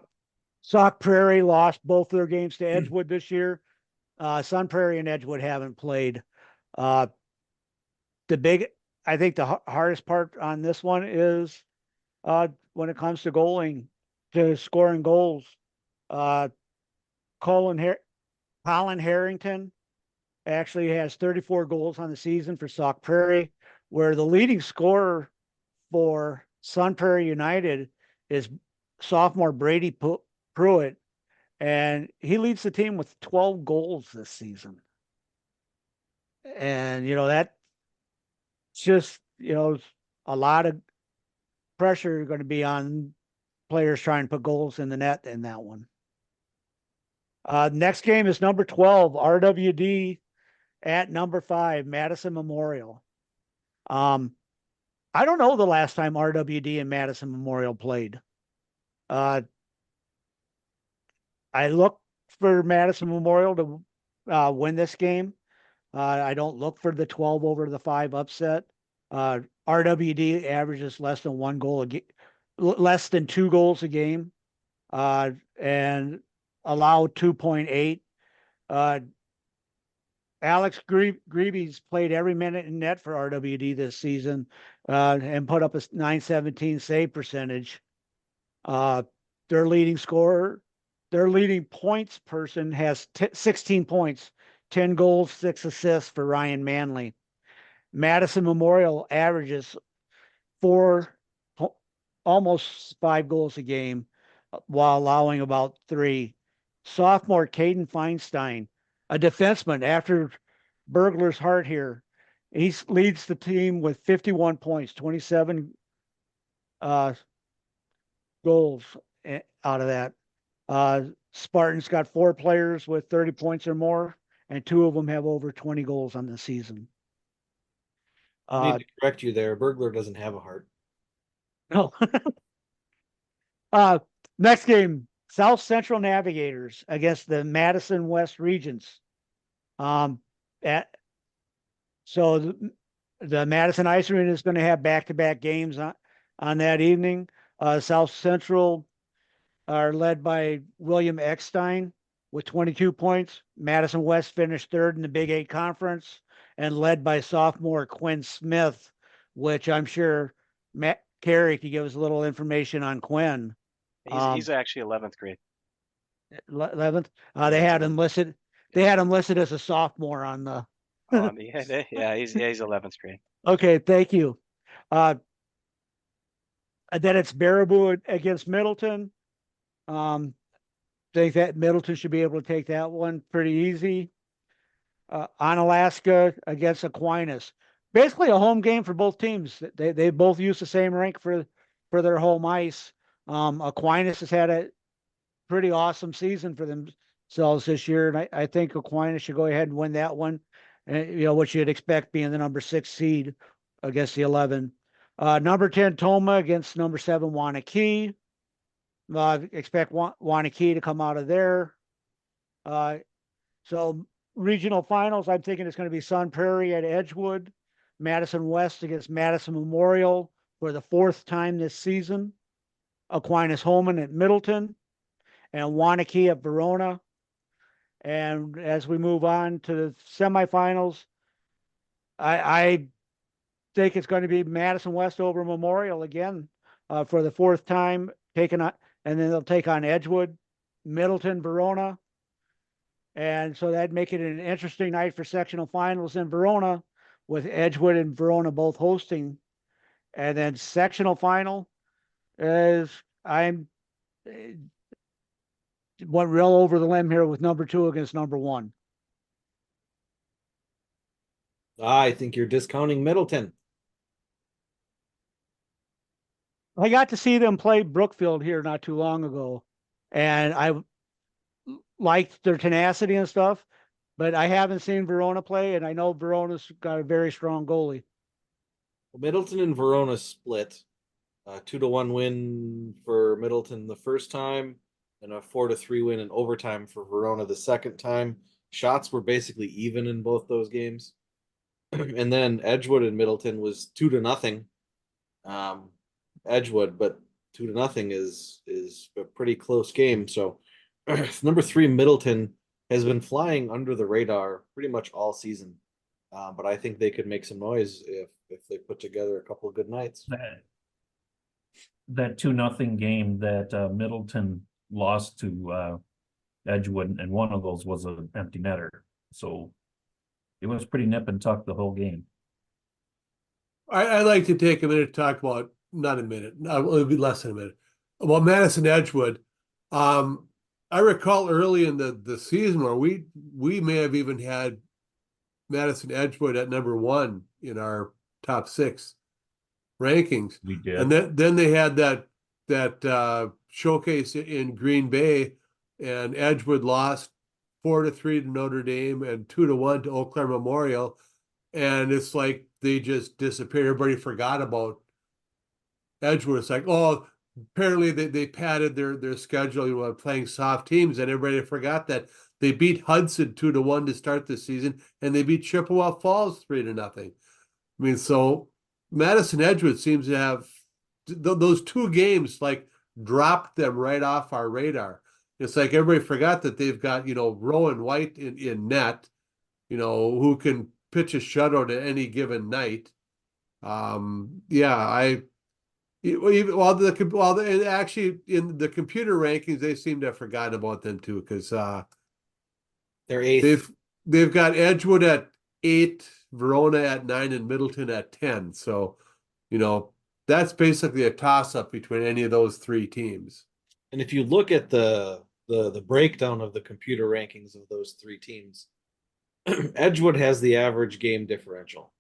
Sauk Prairie lost both their games to Edgewood this year. Sun Prairie and Edgewood haven't played. I think the hardest part on this one is when it comes to scoring goals. Colin Harrington actually has 34 goals on the season for Sauk Prairie, where the leading scorer for Sun Prairie United is sophomore Brady Pruitt, and he leads the team with 12 goals this season. And, that's just, a lot of pressure going to be on players trying to put goals in the net in that one. Next game is number 12, RWD at number 5, Madison Memorial. I don't know the last time RWD and Madison Memorial played. I look for Madison Memorial to win this game. I don't look for the 12 over the 5 upset. RWD averages less than 1 goal a game, less than 2 goals a game, and allow 2.8. Alex Greavy's played every minute in net for RWD this season, and put up a .917 save percentage. Their leading scorer, their leading points person has 16 points, 10 goals, 6 assists for Ryan Manley. Madison Memorial averages almost 5 goals a game, while allowing about 3. Sophomore Caden Feinstein, a defenseman after Burglar's heart here. He leads the team with 51 points, 27 goals out of that. Spartans got 4 players with 30 points or more, and 2 of them have over 20 goals on the season. I need to correct you there. Burglar doesn't have a heart. No. Next game, South Central Navigators against the Madison West Regents. So the Madison Ice Arena is going to have back-to-back games on that evening. South Central are led by William Eckstein with 22 points. Madison West finished 3rd in the Big 8 Conference and led by sophomore Quinn Smith, which I'm sure Matt Carey could give us a little information on Quinn. He's actually 11th grade. 11th. They had him listed. They had him listed as a sophomore on the. Yeah, he's 11th grade. Okay, thank you. Then it's Baraboo against Middleton. Think that Middleton should be able to take that one pretty easy. Onalaska against Aquinas. Basically a home game for both teams. They both use the same rink for their home ice. Aquinas has had a pretty awesome season for themselves this year, and I think Aquinas should go ahead and win that one. And what you'd expect being the number 6 seed against the 11. Number 10 Toma against number 7 Wanakee. Expect Wanakee to come out of there. So regional finals, I'm thinking it's going to be Sun Prairie at Edgewood, Madison West against Madison Memorial for the 4th time this season, Aquinas Holman at Middleton, and Wanakee at Verona. And as we move on to the semifinals, I think it's going to be Madison West over Memorial again for the 4th time, and then they'll take on Edgewood, Middleton, Verona. And so that'd make it an interesting night for sectional finals in Verona, with Edgewood and Verona both hosting. And then sectional final is went real over the limb here with number 2 against number 1. I think you're discounting Middleton. I got to see them play Brookfield here not too long ago, and I liked their tenacity and stuff, but I haven't seen Verona play, and I know Verona's got a very strong goalie. Middleton and Verona split. 2-1 win for Middleton the first time, and a 4-3 win in overtime for Verona the second time. Shots were basically even in both those games. And then Edgewood and Middleton was 2-0. Edgewood, but 2-0 is a pretty close game. So number 3 Middleton has been flying under the radar pretty much all season. But I think they could make some noise if they put together a couple of good nights. That 2-0 game that Middleton lost to Edgewood, and one of those was an empty netter. So it was pretty nip and tuck the whole game. I'd like to take a minute to talk about, not a minute, it'll be less than a minute, about Madison Edgewood. I recall early in the season where we may have even had Madison Edgewood at number 1 in our top 6. rankings. We did. And then they had that showcase in Green Bay, and Edgewood lost 4-3 to Notre Dame and 2-1 to Eau Claire Memorial. And it's like they just disappeared. Everybody forgot about Edgewood. It's like, oh, apparently they padded their schedule, playing soft teams, and everybody forgot that they beat Hudson 2-1 to start the season, and they beat Chippewa Falls 3-0. I mean, so Madison Edgewood seems to have those two games like dropped them right off our radar. It's like everybody forgot that they've got, Rowan White in net, who can pitch a shutout at any given night. And actually in the computer rankings, they seem to have forgotten about them too, because They're eighth. they've got Edgewood at 8, Verona at 9, and Middleton at 10. So, that's basically a toss-up between any of those three teams. And if you look at the breakdown of the computer rankings of those three teams, Edgewood has the average game differential,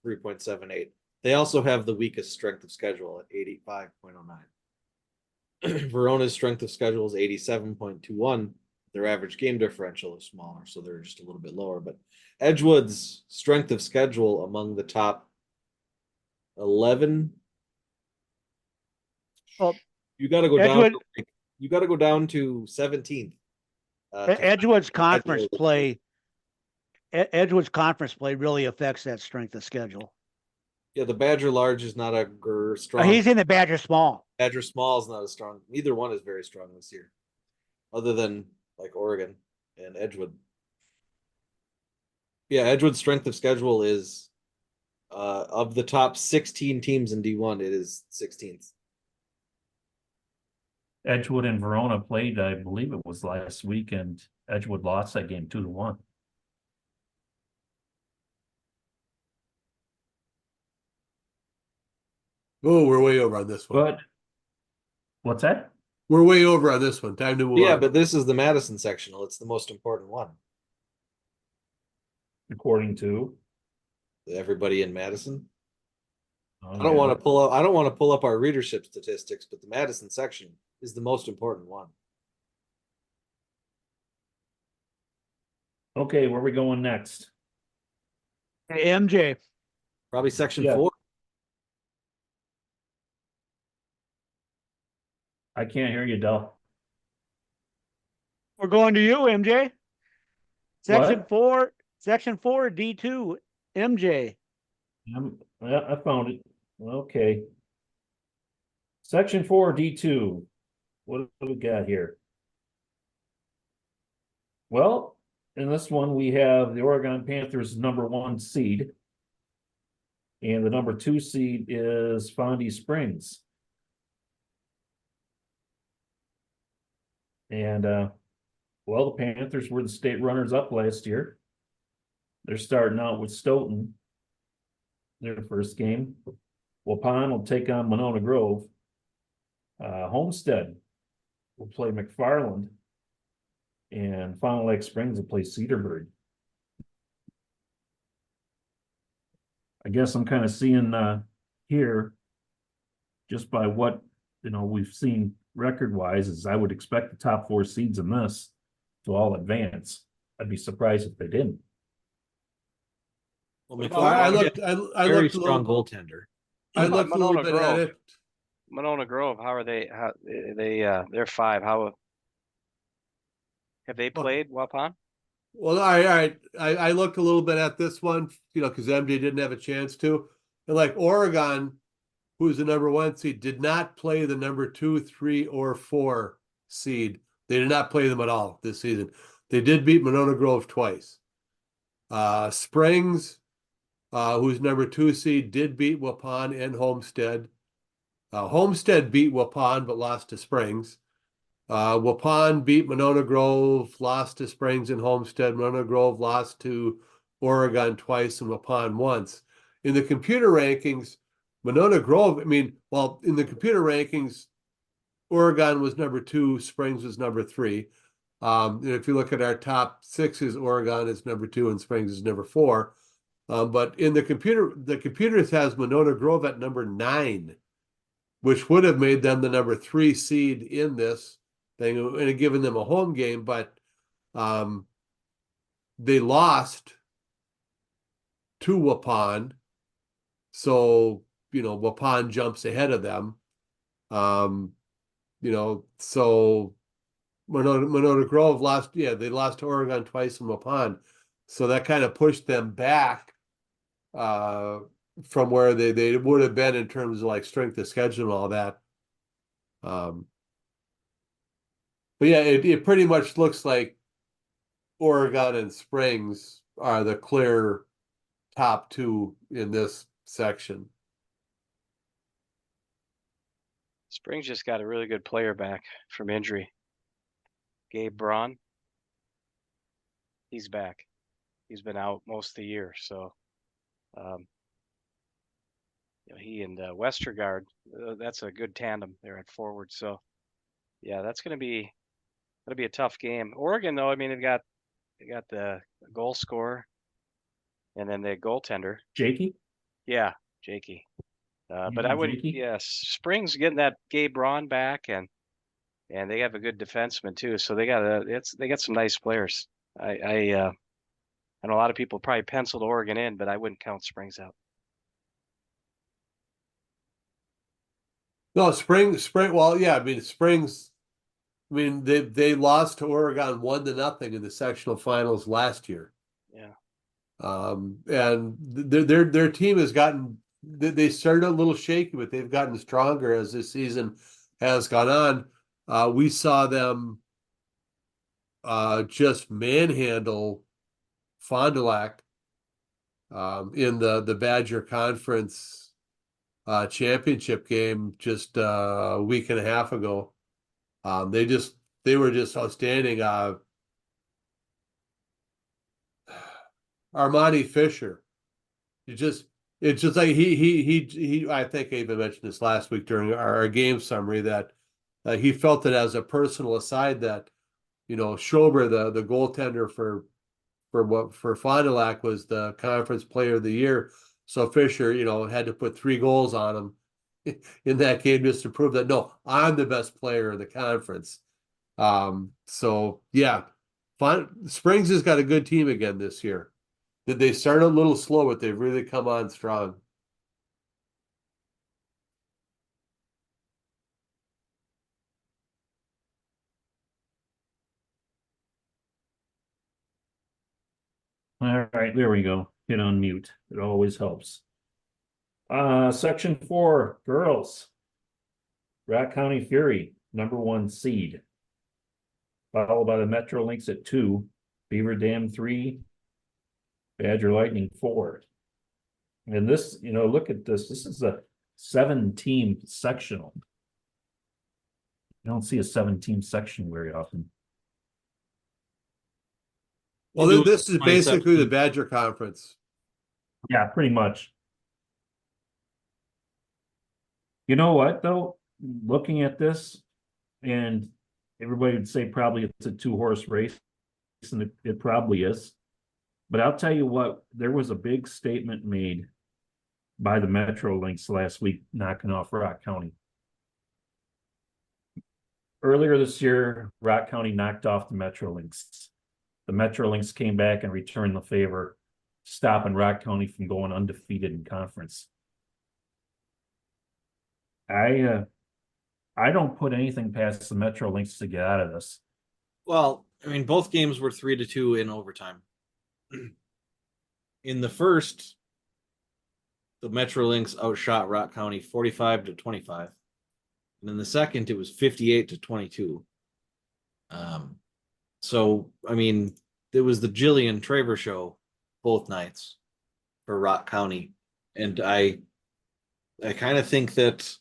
3.78. They also have the weakest strength of schedule at 85.09. Verona's strength of schedule is 87.21. Their average game differential is smaller, so they're just a little bit lower. But Edgewood's strength of schedule among the top 11. Well, You got to go Edgewood- down. You got to go down to 17th. Edgewood's conference play. Edgewood's conference play really affects that strength of schedule. Yeah, the Badger Large is not a strong. He's in the Badger Small. Badger Small is not as strong. Neither one is very strong this year, other than like Oregon and Edgewood. Yeah, Edgewood's strength of schedule is of the top 16 teams in D1, it is 16th. Edgewood and Verona played, I believe it was last week, and Edgewood lost that game 2-1. Oh, we're way over on this one. But what's that? We're way over on this one. Time to move Yeah, on. but this is the Madison sectional. It's the most important one. According to Everybody in Madison. oh, I don't want to pull up. I don't want to pull up our readership statistics, but the Madison section is the most important one. Okay, where are we going next? Hey, MJ, Probably section Yeah. 4. I can't hear you, Del. we're going to you, MJ. Section What? 4, Section 4, D2, MJ. I found it. Okay. Section 4, D2. What do we got here? Well, in this one, we have the Oregon Panthers #1 seed. And the #2 seed is Fondy Springs. And well, the Panthers were the state runners up last year. They're starting out with Stoughton, their first game. Waupun will take on Monona Grove. Homestead will play McFarland. And Fond du Lac Springs will play Cedarburg. I guess I'm kind of seeing here, just by what we've seen record-wise, is I would expect the top 4 seeds in this to all advance. I'd be surprised if they didn't. Well, I McFarland looked very a strong little, goaltender. I looked a little Monona bit at Grove. it. Monona Grove, how are they? How they're 5. How have they played Waupun? Well, I looked a little bit at this one, because MJ didn't have a chance to. And like Oregon, who's the #1 seed, did not play the #2, 3, or 4 seed. They did not play them at all this season. They did beat Monona Grove twice. Springs, who's #2 seed, did beat Waupun and Homestead. Homestead beat Waupun but lost to Springs. Waupun beat Monona Grove, lost to Springs and Homestead. Monona Grove lost to Oregon twice and Waupun once. In the computer rankings, Monona Grove, in the computer rankings, Oregon was #2, Springs was #3. And if you look at our top 6s, Oregon is #2 and Springs is #4. But in the computers has Monona Grove at number 9, which would have made them the number 3 seed in this thing and given them a home game, but they lost to Waupun. So, Waupun jumps ahead of them. So Monona Grove lost, they lost to Oregon twice in Waupun. So that kind of pushed them back from where they would have been in terms of like strength of schedule and all that. But yeah, it pretty much looks like Oregon and Springs are the clear top 2 in this section. Springs just got a really good player back from injury. Gabe Braun. He's back. He's been out most of the year, so he and Westergaard, that's a good tandem there at forward. So yeah, that's gonna be a tough game. Oregon, though, I mean, they got the goal scorer and then the goaltender. Jakey? Yeah, Jakey. But mean I would, Jakey? yes, Springs getting that Gabe Braun back, and they have a good defenseman too. So they got some nice players. I know a lot of people probably penciled Oregon in, but I wouldn't count Springs out. No, well, yeah, I mean, Springs, I mean, they lost to Oregon 1-0 in the sectional finals last year. Yeah. And their team has gotten, they started a little shaky, but they've gotten stronger as this season has gone on. We saw them just manhandle Fond du Lac in the Badger Conference championship game just a week and a half ago. They were just outstanding. Armani Fisher, it's just like he I think I even mentioned this last week during our game summary that he felt it as a personal aside that Schober, the goaltender for Fond du Lac, was the conference player of the year. So Fisher, had to put 3 goals on him in that game just to prove that, no, I'm the best player in the conference. So yeah, Springs has got a good team again this year. They started a little slow, but they've really come on strong. All right, there we go. Hit on mute. It always helps. Section 4, girls. Rat County Fury, number 1 seed. Followed by the Metro Lynx at 2, Beaver Dam 3, Badger Lightning 4. And this, look at this. This is a 7-team sectional. You don't see a 7-team section very often. Well, this is basically the Badger Conference. Yeah, pretty much. You know what, though? Looking at this, and everybody would say probably it's a 2-horse race, and it probably is. But I'll tell you what, there was a big statement made by the Metro Lynx last week, knocking off Rock County. Earlier this year, Rock County knocked off the Metro Lynx. The Metro Lynx came back and returned the favor, stopping Rock County from going undefeated in conference. I don't put anything past the Metro Lynx to get out of this. Well, I mean, both games were 3-2 in overtime. In the first, the Metro Lynx outshot Rock County 45-25. And in the second, it was 58-22. So, I mean, it was the Jillian Traver show both nights for Rock County. And I kind of think that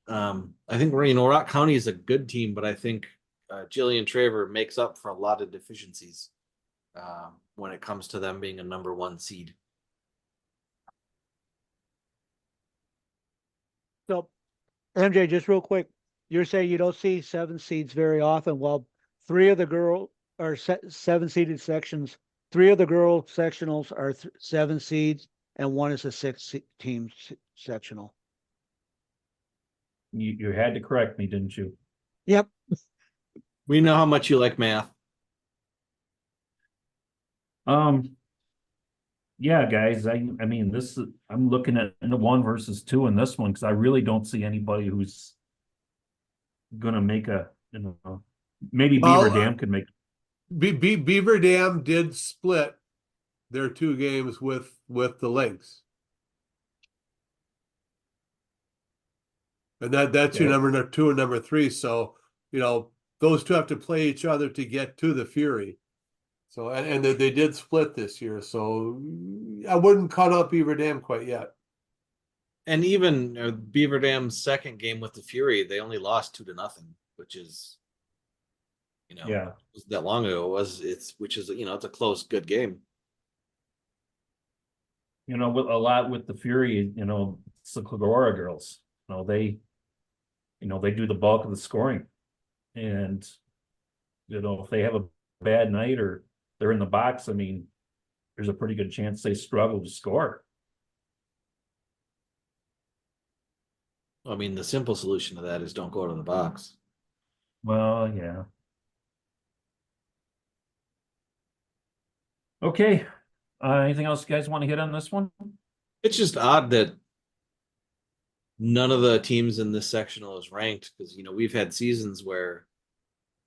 I think Rock County is a good team, but I think Jillian Traver makes up for a lot of deficiencies when it comes to them being a number 1 seed. So, MJ, just real quick, you're saying you don't see 7 seeds very often. Well, 3 of the girl or 7-seeded sections three of the girl sectionals are 7 seeds and one is a 6 team sectional. You had to correct me, didn't you? Yep. We know how much you like math. Yeah, guys, I mean, I'm looking at the 1 versus 2 in this one because I really don't see anybody who's gonna make maybe Well, Beaver Dam could make. Beaver Dam did split their 2 games with the Lynx. And that's your Okay. number 2 and number 3. So, those two have to play each other to get to the Fury. So, and they did split this year. So I wouldn't cut up Beaver Dam quite yet. And even Beaver Dam's second game with the Fury, they only lost 2-0, which is, Yeah. wasn't that long ago. Which is it's a close, good game. With a lot with the Fury, it's the Glagora girls. They do the bulk of the scoring. And, if they have a bad night or they're in the box, I mean, there's a pretty good chance they struggle to score. I mean, the simple solution to that is don't go to the box. Well, yeah. Okay. Anything else you guys want to hit on this one? It's just odd that none of the teams in this sectional is ranked because we've had seasons where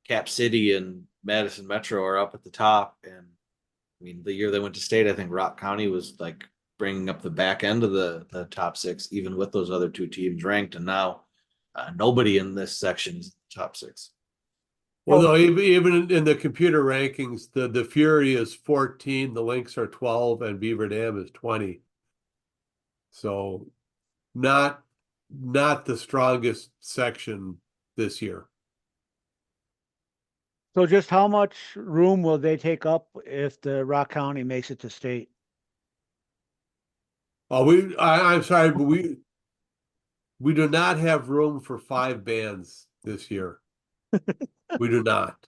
Cap City and Madison Metro are up at the top, and I mean the year they went to state, I think Rock County was like bringing up the back end of the top 6, even with those other 2 teams ranked, and now nobody in this section is top 6. Well, no, even in the computer rankings, the Fury is 14, the Lynx are 12, and Beaver Dam is 20. So not the strongest section this year. So just how much room will they take up if the Rock County makes it to state? Oh, I'm sorry, but we do not have room for 5 bands this year. We do not.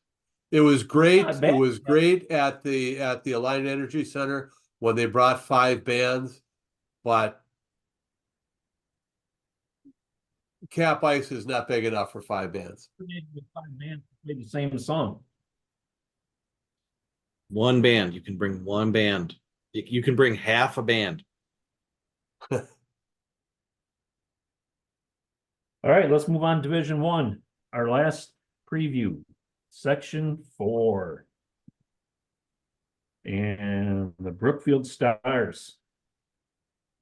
It was great. Not It bad. was great at the Alliant Energy Center when they brought 5 bands, but Cap Ice is not big enough for 5 bands. Play the same song. One band, you can bring one band. You can bring half a band. All right, let's move on to Division 1. Our last preview, Section 4. And the Brookfield Stars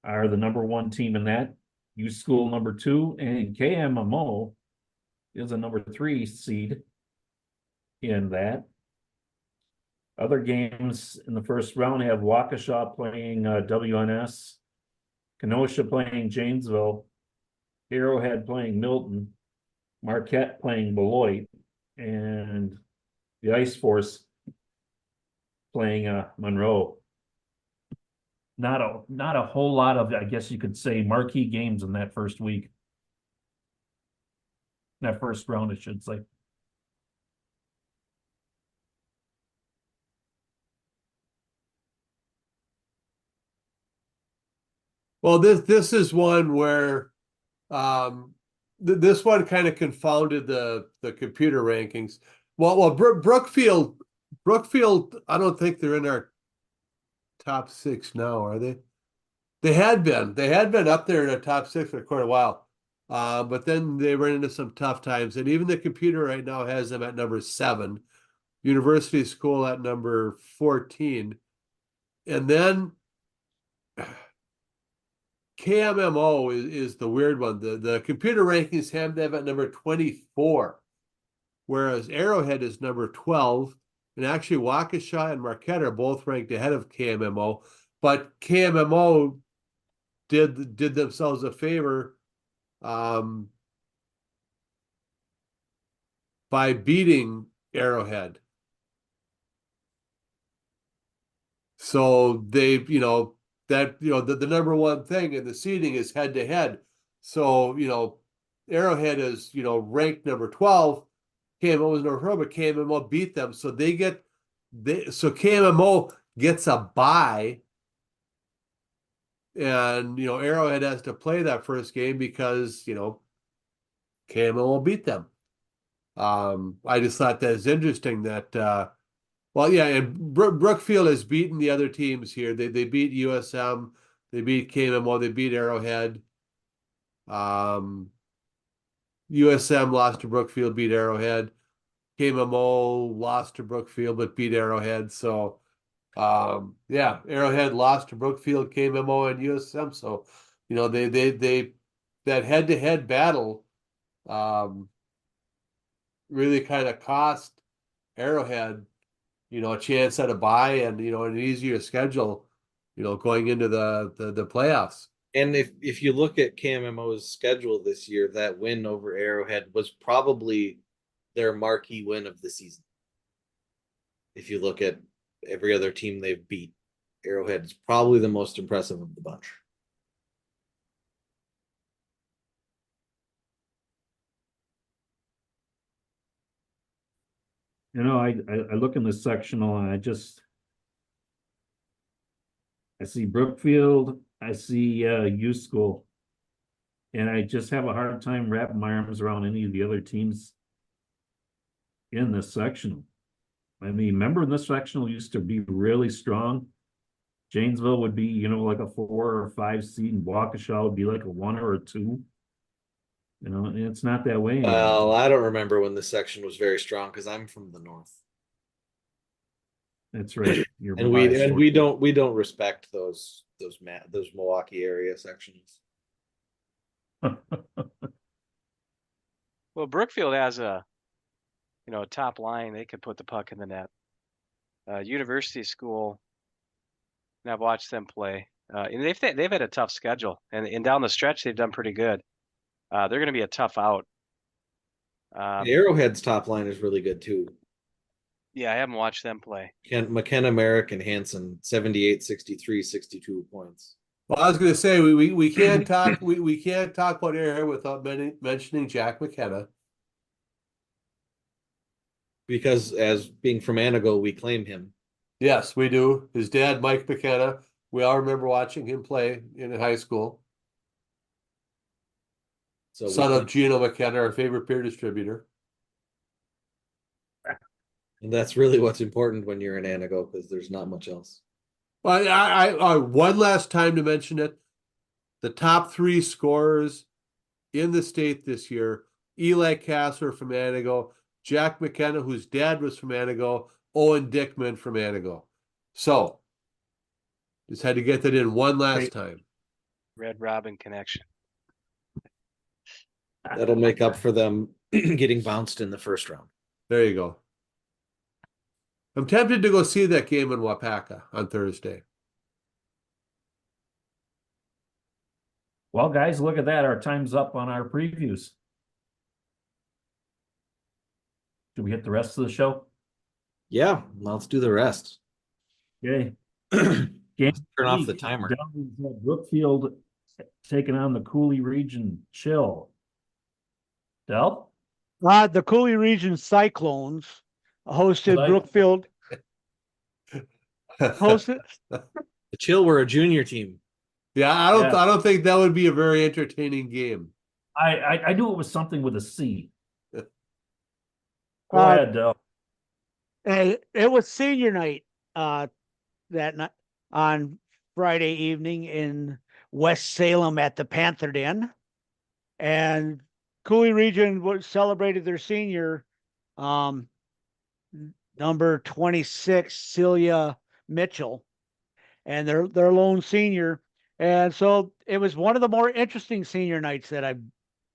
are the number 1 team in that. U School number 2, and KMMO is a number 3 seed in that. Other games in the first round have Waukesha playing WNS, Kenosha playing Janesville, Arrowhead playing Milton, Marquette playing Beloit, and the Ice Force playing Monroe. Not a whole lot of, I guess you could say, marquee games in that first week. That first round, I should say. Well, this is one where this one kind of confounded the computer rankings. Well, Brookfield, I don't think they're in our top 6 now, are they? They had been up there in the top 6 for quite a while, but then they ran into some tough times, and even the computer right now has them at number 7, University School at number 14, and then KMMO is the weird one. The computer rankings have them at number 24, whereas Arrowhead is number 12, and actually Waukesha and Marquette are both ranked ahead of KMMO, but KMMO did themselves a favor by beating Arrowhead. So they, the number 1 thing in the seeding is head to head. So, Arrowhead is, ranked number 12. KMMO was number 4, but KMMO beat them. So KMMO gets a bye. And, Arrowhead has to play that first game because, KMO will beat them. I just thought that is interesting that, well, yeah, and Brookfield has beaten the other teams here. They beat USM, they beat KMO, they beat Arrowhead. USM lost to Brookfield, beat Arrowhead. KMO lost to Brookfield, but beat Arrowhead. So, yeah, Arrowhead lost to Brookfield, KMO, and USM. So, they that head-to-head battle, really kind of cost Arrowhead, a chance at a bye and, an easier schedule, going into the playoffs. And if you look at KMMO's schedule this year, that win over Arrowhead was probably their marquee win of the season. If you look at every other team they've beat, Arrowhead is probably the most impressive of the bunch. I look in the sectional and I see Brookfield, I see U School, and I just have a hard time wrapping my arms around any of the other teams in this sectional. I mean, remember this sectional used to be really strong. Janesville would be, like a 4 or 5 seed, and Waukesha would be like a 1 or a 2. And it's not that way anymore. Well, I don't remember when the section was very strong because I'm from the north. That's right. And we don't respect those Milwaukee area sections. Well, Brookfield has a top line. They could put the puck in the net. University School, and I've watched them play. And they've had a tough schedule, and down the stretch they've done pretty good. They're going to be a tough out. Arrowhead's top line is really good too. Yeah, I haven't watched them play. McKenna, Merrick, and Hansen, 78, 63, 62 points. Well, I was going to say we can't talk we can't talk about Arrowhead without mentioning Jack McKenna. Because as being from Anago, we claim him. Yes, we do. His dad, Mike McKenna. We all remember watching him play in high school. So Son of Gino McKenna, our favorite beer distributor. And that's really what's important when you're in Anago, because there's not much else. Well, I one last time to mention it. The top 3 scorers in the state this year: Eli Kasser from Anago, Jack McKenna, whose dad was from Anago, Owen Dickman from Anago. So, just had to get that in one last time. Red Robin connection. That'll make up for them getting bounced in the first round. There you go. I'm tempted to go see that game in Wapaka on Thursday. Well, guys, look at that. Our time's up on our previews. Should we hit the rest of the show? Yeah, let's do the rest. Okay. Turn off the timer. Brookfield taking on the Cooley Region Chill. Del? The Cooley Region Cyclones hosted Brookfield. Hosted. The Chill were a junior team. Yeah, I don't think that would be a very entertaining game. I knew it was something with a C. Go ahead, Del. It was senior night that night on Friday evening in West Salem at the Panther Den, and Cooley Region celebrated their senior, number 26, Celia Mitchell, and their lone senior. And so it was one of the more interesting senior nights that I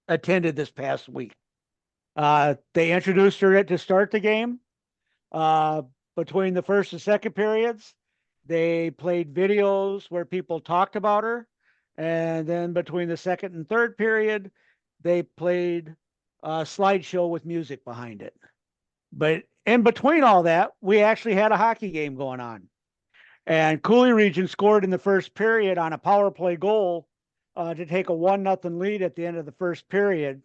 attended this past week. They introduced her to start the game. Between the first and second periods, they played videos where people talked about her. And then between the second and third period, they played a slideshow with music behind it. But in between all that, we actually had a hockey game going on. And Cooley Region scored in the first period on a power play goal to take a 1-0 lead at the end of the first period.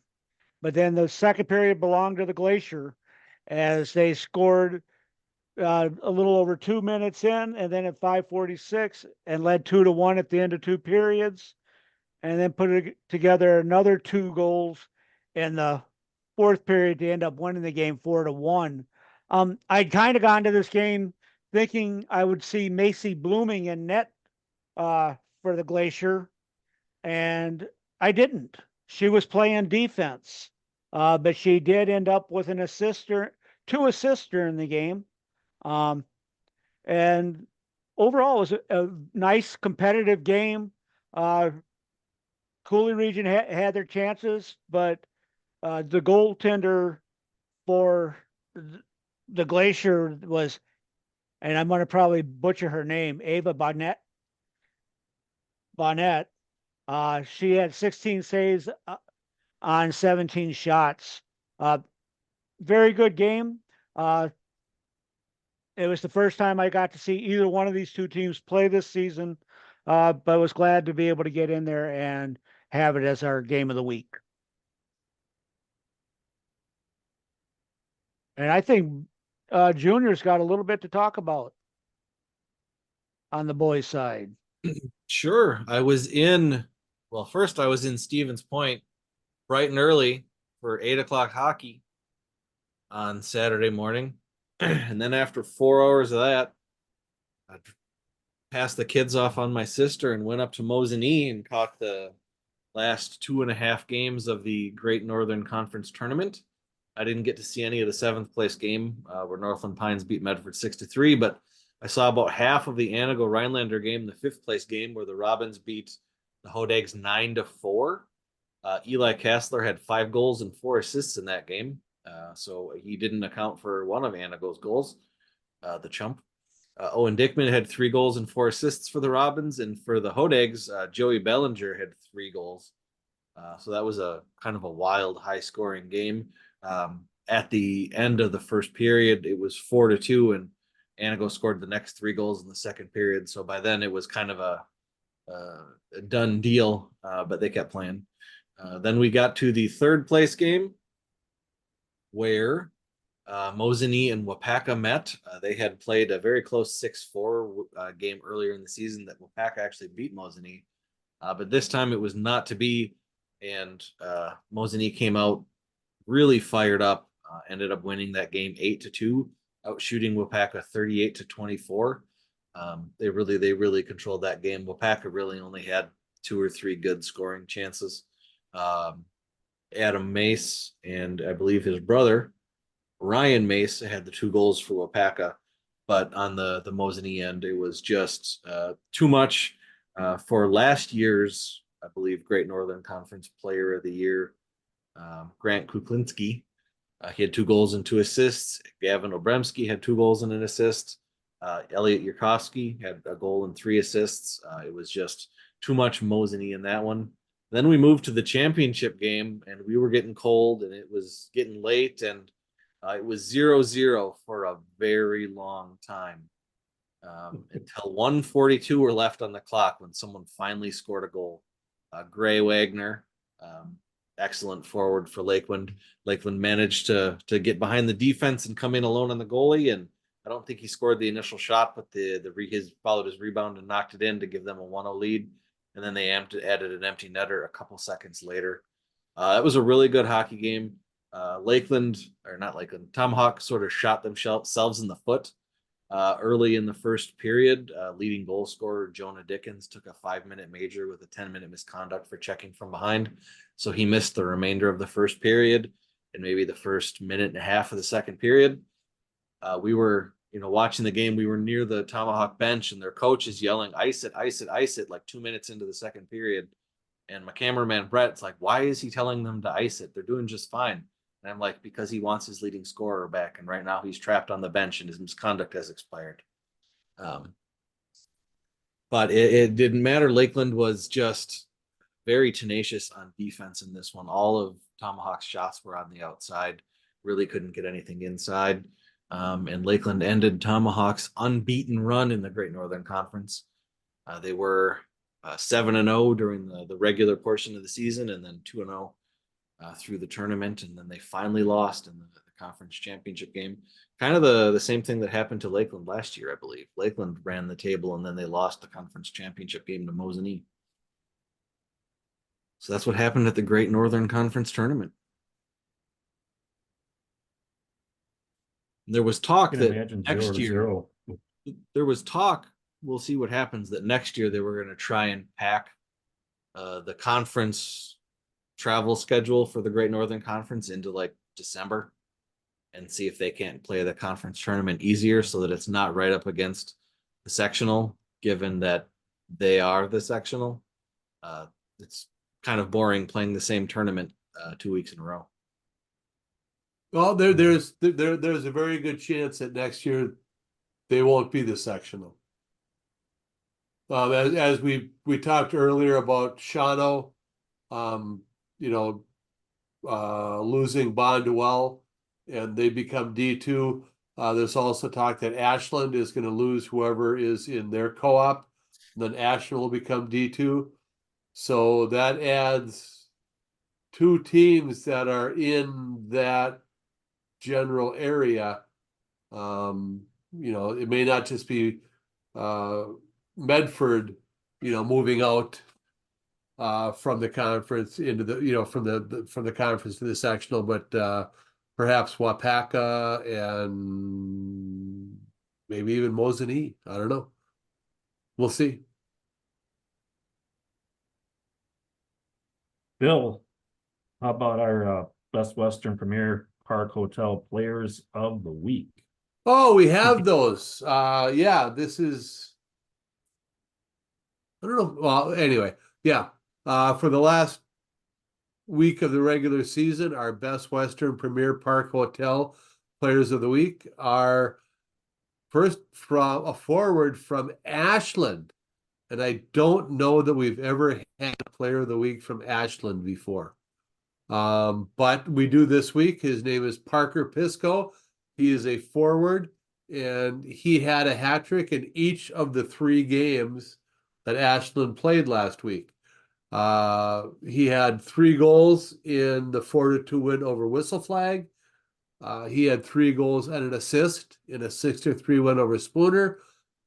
But then the second period belonged to the Glacier as they scored a little over 2 minutes in, and then at 5:46, and led 2-1 at the end of 2 periods, and then put together another 2 goals in the fourth period to end up winning the game 4-1. I'd kind of gone to this game thinking I would see Macy Blooming in net for the Glacier, and I didn't. She was playing defense, but she did end up with an assist or 2 assists during the game. And overall, it was a nice competitive game. Cooley Region had their chances, but the goaltender for the Glacier was, and I'm going to probably butcher her name, Ava Bonnet. She had 16 saves on 17 shots. Very good game. It was the first time I got to see either one of these two teams play this season, but was glad to be able to get in there and have it as our game of the week. And I think Junior's got a little bit to talk about on the boys' side. Sure. First I was in Stevens Point bright and early for 8 o'clock hockey on Saturday morning. And then after 4 hours of that, I passed the kids off on my sister and went up to Mosinee and caught the last 2.5 games of the Great Northern Conference tournament. I didn't get to see any of the 7th place game where Northland Pines beat Medford 6-3, but I saw about half of the Anago Rhinelander game, the 5th place game where the Robins beat the Hodags 9-4. Eli Kassler had 5 goals and 4 assists in that game. So he didn't account for one of Anago's goals, the chump. Owen Dickman had 3 goals and 4 assists for the Robins, and for the Hodags, Joey Bellinger had 3 goals. So that was a kind of a wild, high-scoring game. At the end of the first period, it was 4-2, and Anago scored the next 3 goals in the second period. So by then, it was kind of a done deal, but they kept playing. Then we got to the 3rd place game, where Mosinee and Wapaka met. They had played a very close 6-4 game earlier in the season that Wapaka actually beat Mosinee. But this time it was not to be, and Mosinee came out really fired up, ended up winning that game 8-2, out shooting Wapaka 38-24. They really controlled that game. Wapaka really only had 2 or 3 good scoring chances. Adam Mace and I believe his brother Ryan Mace had the 2 goals for Wapaka, but on the Mosinee end, it was just too much for last year's, I believe, Great Northern Conference Player of the Year, Grant Kuklinski. He had 2 goals and 2 assists. Gavin Obremski had 2 goals and an assist. Elliot Yurkowski had a goal and 3 assists. It was just too much Mosinee in that one. Then we moved to the championship game, and we were getting cold, and it was getting late, and it was 0-0 for a very long time, until 1:42 were left on the clock when someone finally scored a goal. Gray Wagner, excellent forward for Lakeland. Lakeland managed to get behind the defense and come in alone on the goalie, and I don't think he scored the initial shot, but his followed his rebound and knocked it in to give them a 1-0 lead. And then they added an empty netter a couple seconds later. That was a really good hockey game. Tomahawk sort of shot themselves in the foot early in the first period. Leading goal scorer Jonah Dickens took a 5-minute major with a 10-minute misconduct for checking from behind. So he missed the remainder of the first period and maybe the first minute and a half of the second period. We were watching the game. We were near the Tomahawk bench, and their coach is yelling, "Ice it, ice it, ice it," like 2 minutes into the second period. And my cameraman Brett's like, "Why is he telling them to ice it? They're doing just fine." And I'm like, "Because he wants his leading scorer back, and right now he's trapped on the bench and his misconduct has expired." But it didn't matter. Lakeland was just very tenacious on defense in this one. All of Tomahawk's shots were on the outside, really couldn't get anything inside. And Lakeland ended Tomahawk's unbeaten run in the Great Northern Conference. They were 7-0 during the regular portion of the season, and then 2-0 through the tournament, and then they finally lost in the conference championship game. Kind of the same thing that happened to Lakeland last year, I believe. Lakeland ran the table and then they lost the conference championship game to Mosinee. So that's what happened at the Great Northern Conference tournament. There was talk can that imagine next year, 0-0. there was talk, we'll see what happens, that next year they were going to try and pack the conference travel schedule for the Great Northern Conference into like December and see if they can't play the conference tournament easier so that it's not right up against the sectional, given that they are the sectional. It's kind of boring playing the same tournament 2 weeks in a row. Well, there's a very good chance that next year they won't be the sectional. As we talked earlier about Shawano, losing Bonduel and they become D2. There's also talk that Ashland is going to lose whoever is in their co-op, and then Ashland will become D2. So that adds 2 teams that are in that general area. It may not just be Medford, moving out from the conference into the, from the conference to the sectional, but perhaps Wapaka and maybe even Mosinee. I don't know. We'll see. Bill, how about our Best Western Premier Park Hotel Players of the Week? Oh, we have those. Yeah, this is, I don't know. Well, anyway, yeah. For the last week of the regular season, our Best Western Premier Park Hotel Players of the Week are first from a forward from Ashland. And I don't know that we've ever had a Player of the Week from Ashland before. But we do this week. His name is Parker Pisco. He is a forward, and he had a hat trick in each of the 3 games that Ashland played last week. He had 3 goals in the 4-2 win over Whistle Flag. He had 3 goals and an assist in a 6-3 win over Spooner.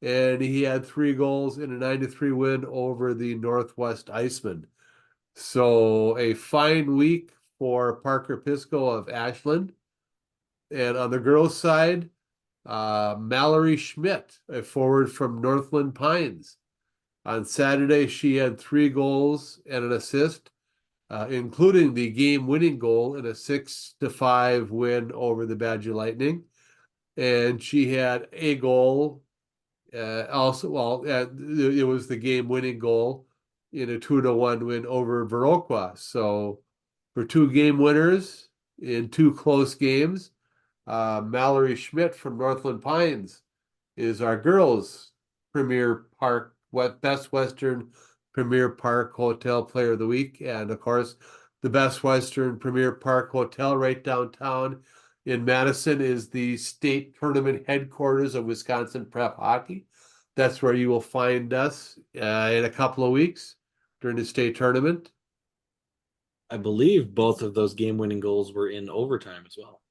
And he had 3 goals in a 9-3 win over the Northwest Icemen. So a fine week for Parker Pisco of Ashland. And on the girls' side, Mallory Schmidt, a forward from Northland Pines. On Saturday, she had 3 goals and an assist, including the game-winning goal in a 6-5 win over the Badger Lightning. And she had a goal. It was the game-winning goal in a 2-1 win over Viroqua. So for 2 game winners in 2 close games, Mallory Schmidt from Northland Pines is our girls' Premier Park, Best Western Premier Park Hotel Player of the Week. And of course, the Best Western Premier Park Hotel right downtown in Madison is the state tournament headquarters of Wisconsin Prep Hockey. That's where you will find us in a couple of weeks during the state tournament. I believe both of those game-winning goals were in overtime as well.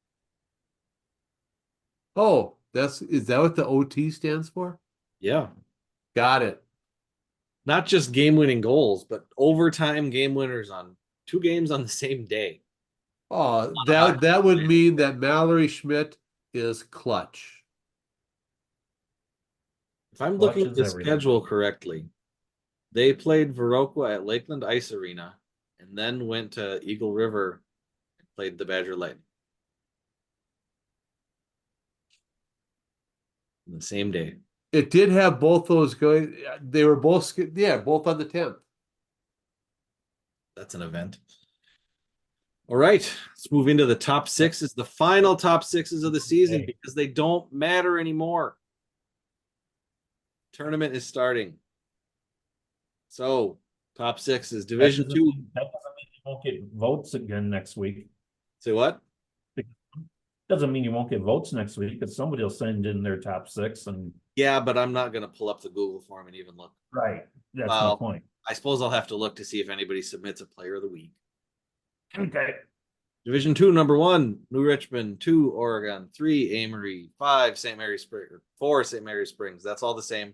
Oh, is that what the OT stands for? Yeah. Got it. Not just game-winning goals, but overtime game winners on 2 games on the same day. Oh, that would mean that Mallory Schmidt is clutch. If I'm Clutch looking at is the everything. schedule correctly, they played Viroqua at Lakeland Ice Arena and then went to Eagle River and played the Badger Lightning on the same day. It did have both those going. They were both, both on the 10th. That's an event. All right, let's move into the top 6. It's the final top 6s of the season because they don't matter anymore. Tournament is starting. So, top 6 is Division 2. That doesn't mean you won't get votes again next week. Say what? Doesn't mean you won't get votes next week, because somebody will send in their top 6 and. Yeah, but I'm not going to pull up the Google form and even look. Right. That's my Well, point. I suppose I'll have to look to see if anybody submits a Player of the Week. Okay. Division 2, number 1, New Richmond, 2, Oregon, 3, Amory, 5, St. Mary's Springs, 4, St. Mary's Springs. That's all the same.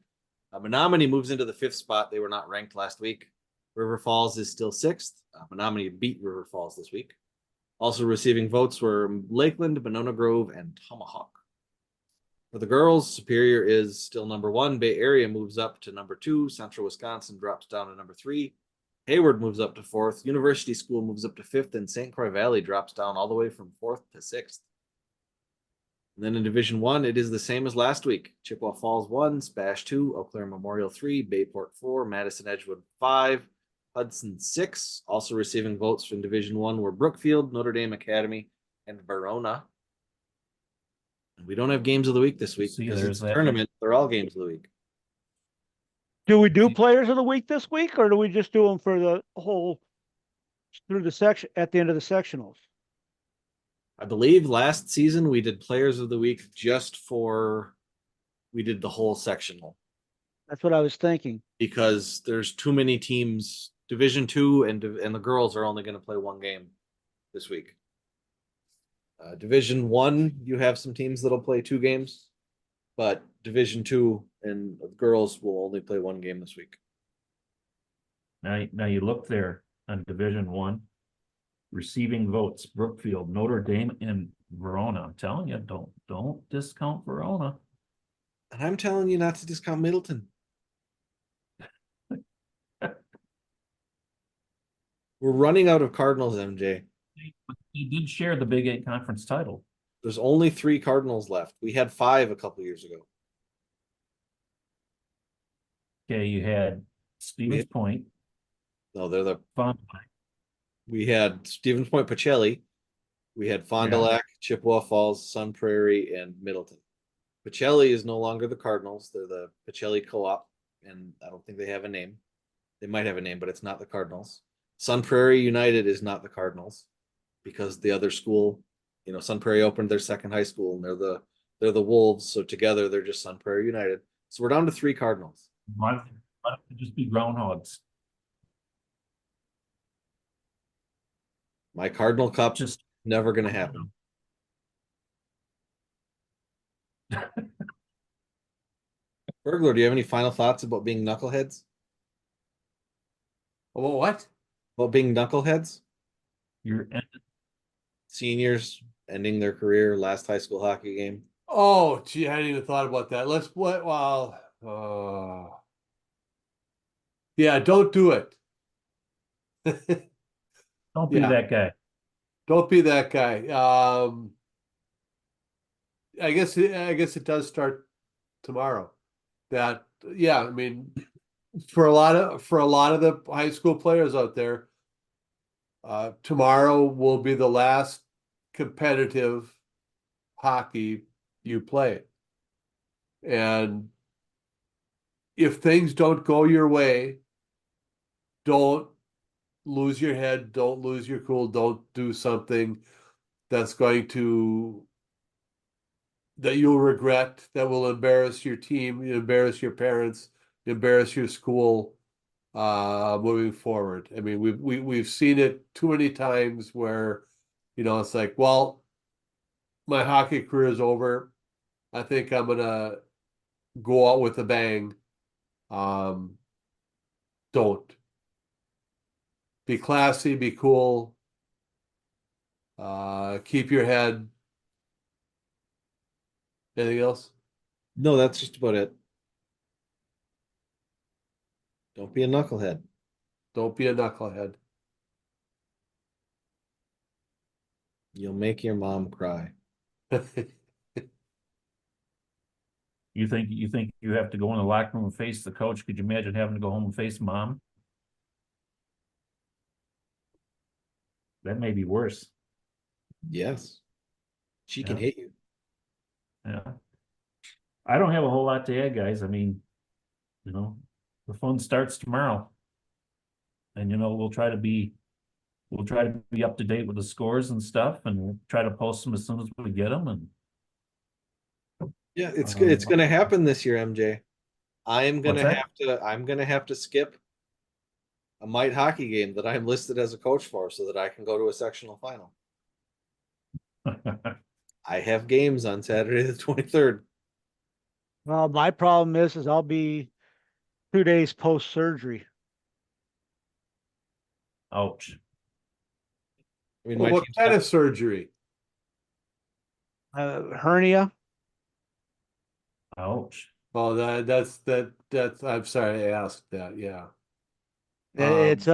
Menominee moves into the 5th spot. They were not ranked last week. River Falls is still 6th. Menominee beat River Falls this week. Also receiving votes were Lakeland, Monona Grove, and Tomahawk. For the girls, Superior is still number 1. Bay Area moves up to number 2. Central Wisconsin drops down to number 3. Hayward moves up to 4th. University School moves up to 5th, and St. Croix Valley drops down all the way from 4th to 6th. And then in Division 1, it is the same as last week. Chippewa Falls 1, Spash 2, Eau Claire Memorial 3, Bayport 4, Madison Edgewood 5, Hudson 6. Also receiving votes from Division 1 were Brookfield, Notre Dame Academy, and Verona. And we don't have games of the week this week See, because there's it's a that. tournament. They're all games of the week. Do we do players of the week this week, or do we just do them for the whole through the section at the end of the sectionals? I believe last season we did players of the week we did the whole sectional That's what I was thinking. because there's too many teams. Division 2 and the girls are only going to play one game this week. Division 1, you have some teams that'll play 2 games, but Division 2 and the girls will only play 1 game this week. Now you look there on Division 1, receiving votes, Brookfield, Notre Dame, and Verona. I'm telling you, don't discount Verona. And I'm telling you not to discount Middleton. We're running out of Cardinals, MJ. He did share the Big 8 conference title. There's only 3 Cardinals left. We had 5 a couple years ago. Okay, you had Stevens Point, No, they're the Fond we had Stevens Point, Pacelli. We had Fond du Lac, Chippewa Falls, Sun Prairie, and Middleton. Pacelli is no longer the Cardinals. They're the Pacelli Co-op, and I don't think they have a name. They might have a name, but it's not the Cardinals. Sun Prairie United is not the Cardinals because the other school, Sun Prairie opened their second high school, and they're the Wolves. So together they're just Sun Prairie United. So we're down to 3 Cardinals. why don't it just be groundhogs? My Cardinal Cup Just never going to happen. Burglar, do you have any final thoughts about being knuckleheads? Oh, what? About being knuckleheads? you're Seniors ending their career, last high school hockey game. Oh, gee, I hadn't even thought about that. Yeah, don't do it. don't be Yeah. that guy. Don't be that guy. I guess it does start tomorrow. I mean, for a lot of the high school players out there, tomorrow will be the last competitive hockey you play. And if things don't go your way, don't lose your head, don't lose your cool, don't do something that's going to that you'll regret, that will embarrass your team, embarrass your parents, embarrass your school moving forward. I mean, we've seen it too many times where, it's like, well, my hockey career is over. I think I'm gonna go out with a bang. Don't. Be classy, be cool. Keep your head. Anything else? No, that's just about it. Don't be a knucklehead. Don't be a knucklehead. You'll make your mom cry. You think you have to go in the locker room and face the coach? Could you imagine having to go home and face mom? That may be worse. Yes. She can Yeah. hit you. Yeah. I don't have a whole lot to add, guys. I mean, the fun starts tomorrow. And we'll try to be up to date with the scores and stuff, and we'll try to post them as soon as we get them. And Yeah, it's going to happen this year, MJ. I'm going What's to have to skip a Mite hockey game that I'm listed as a coach for so that I can go to a sectional final. I have games on Saturday the 23rd. Well, my problem is I'll be 2 days post surgery. Ouch. I mean, Well, my what team's kind got- of surgery? Hernia. Ouch. Oh, that's, I'm sorry I asked that, yeah. It's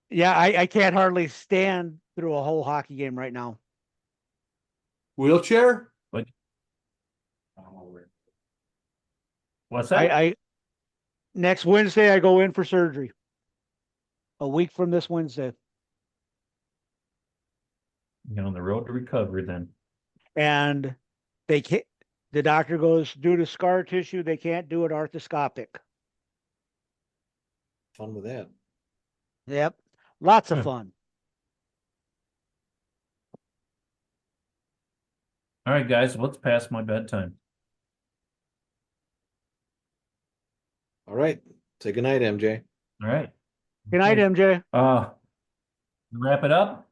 yeah, I can't hardly stand through a whole hockey game right now. Wheelchair? What's that? I next Wednesday I go in for surgery. A week from this Wednesday. You're on the road to recovery then. And they can't, the doctor goes, due to scar tissue, they can't do it arthroscopic. fun with that. Yep. Lots of Hmm. fun. All right, guys, let's pass my bedtime. All right. Say goodnight, MJ. All right. Good night, Okay. MJ. Wrap it up.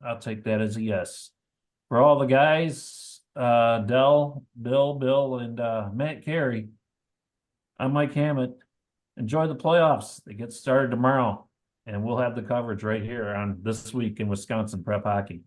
I'll take that as a yes. For all the guys, Bill, and Matt Carey, I'm Mike Hammett. Enjoy the playoffs. They get started tomorrow, and we'll have the coverage right here on This Week in Wisconsin Prep Hockey.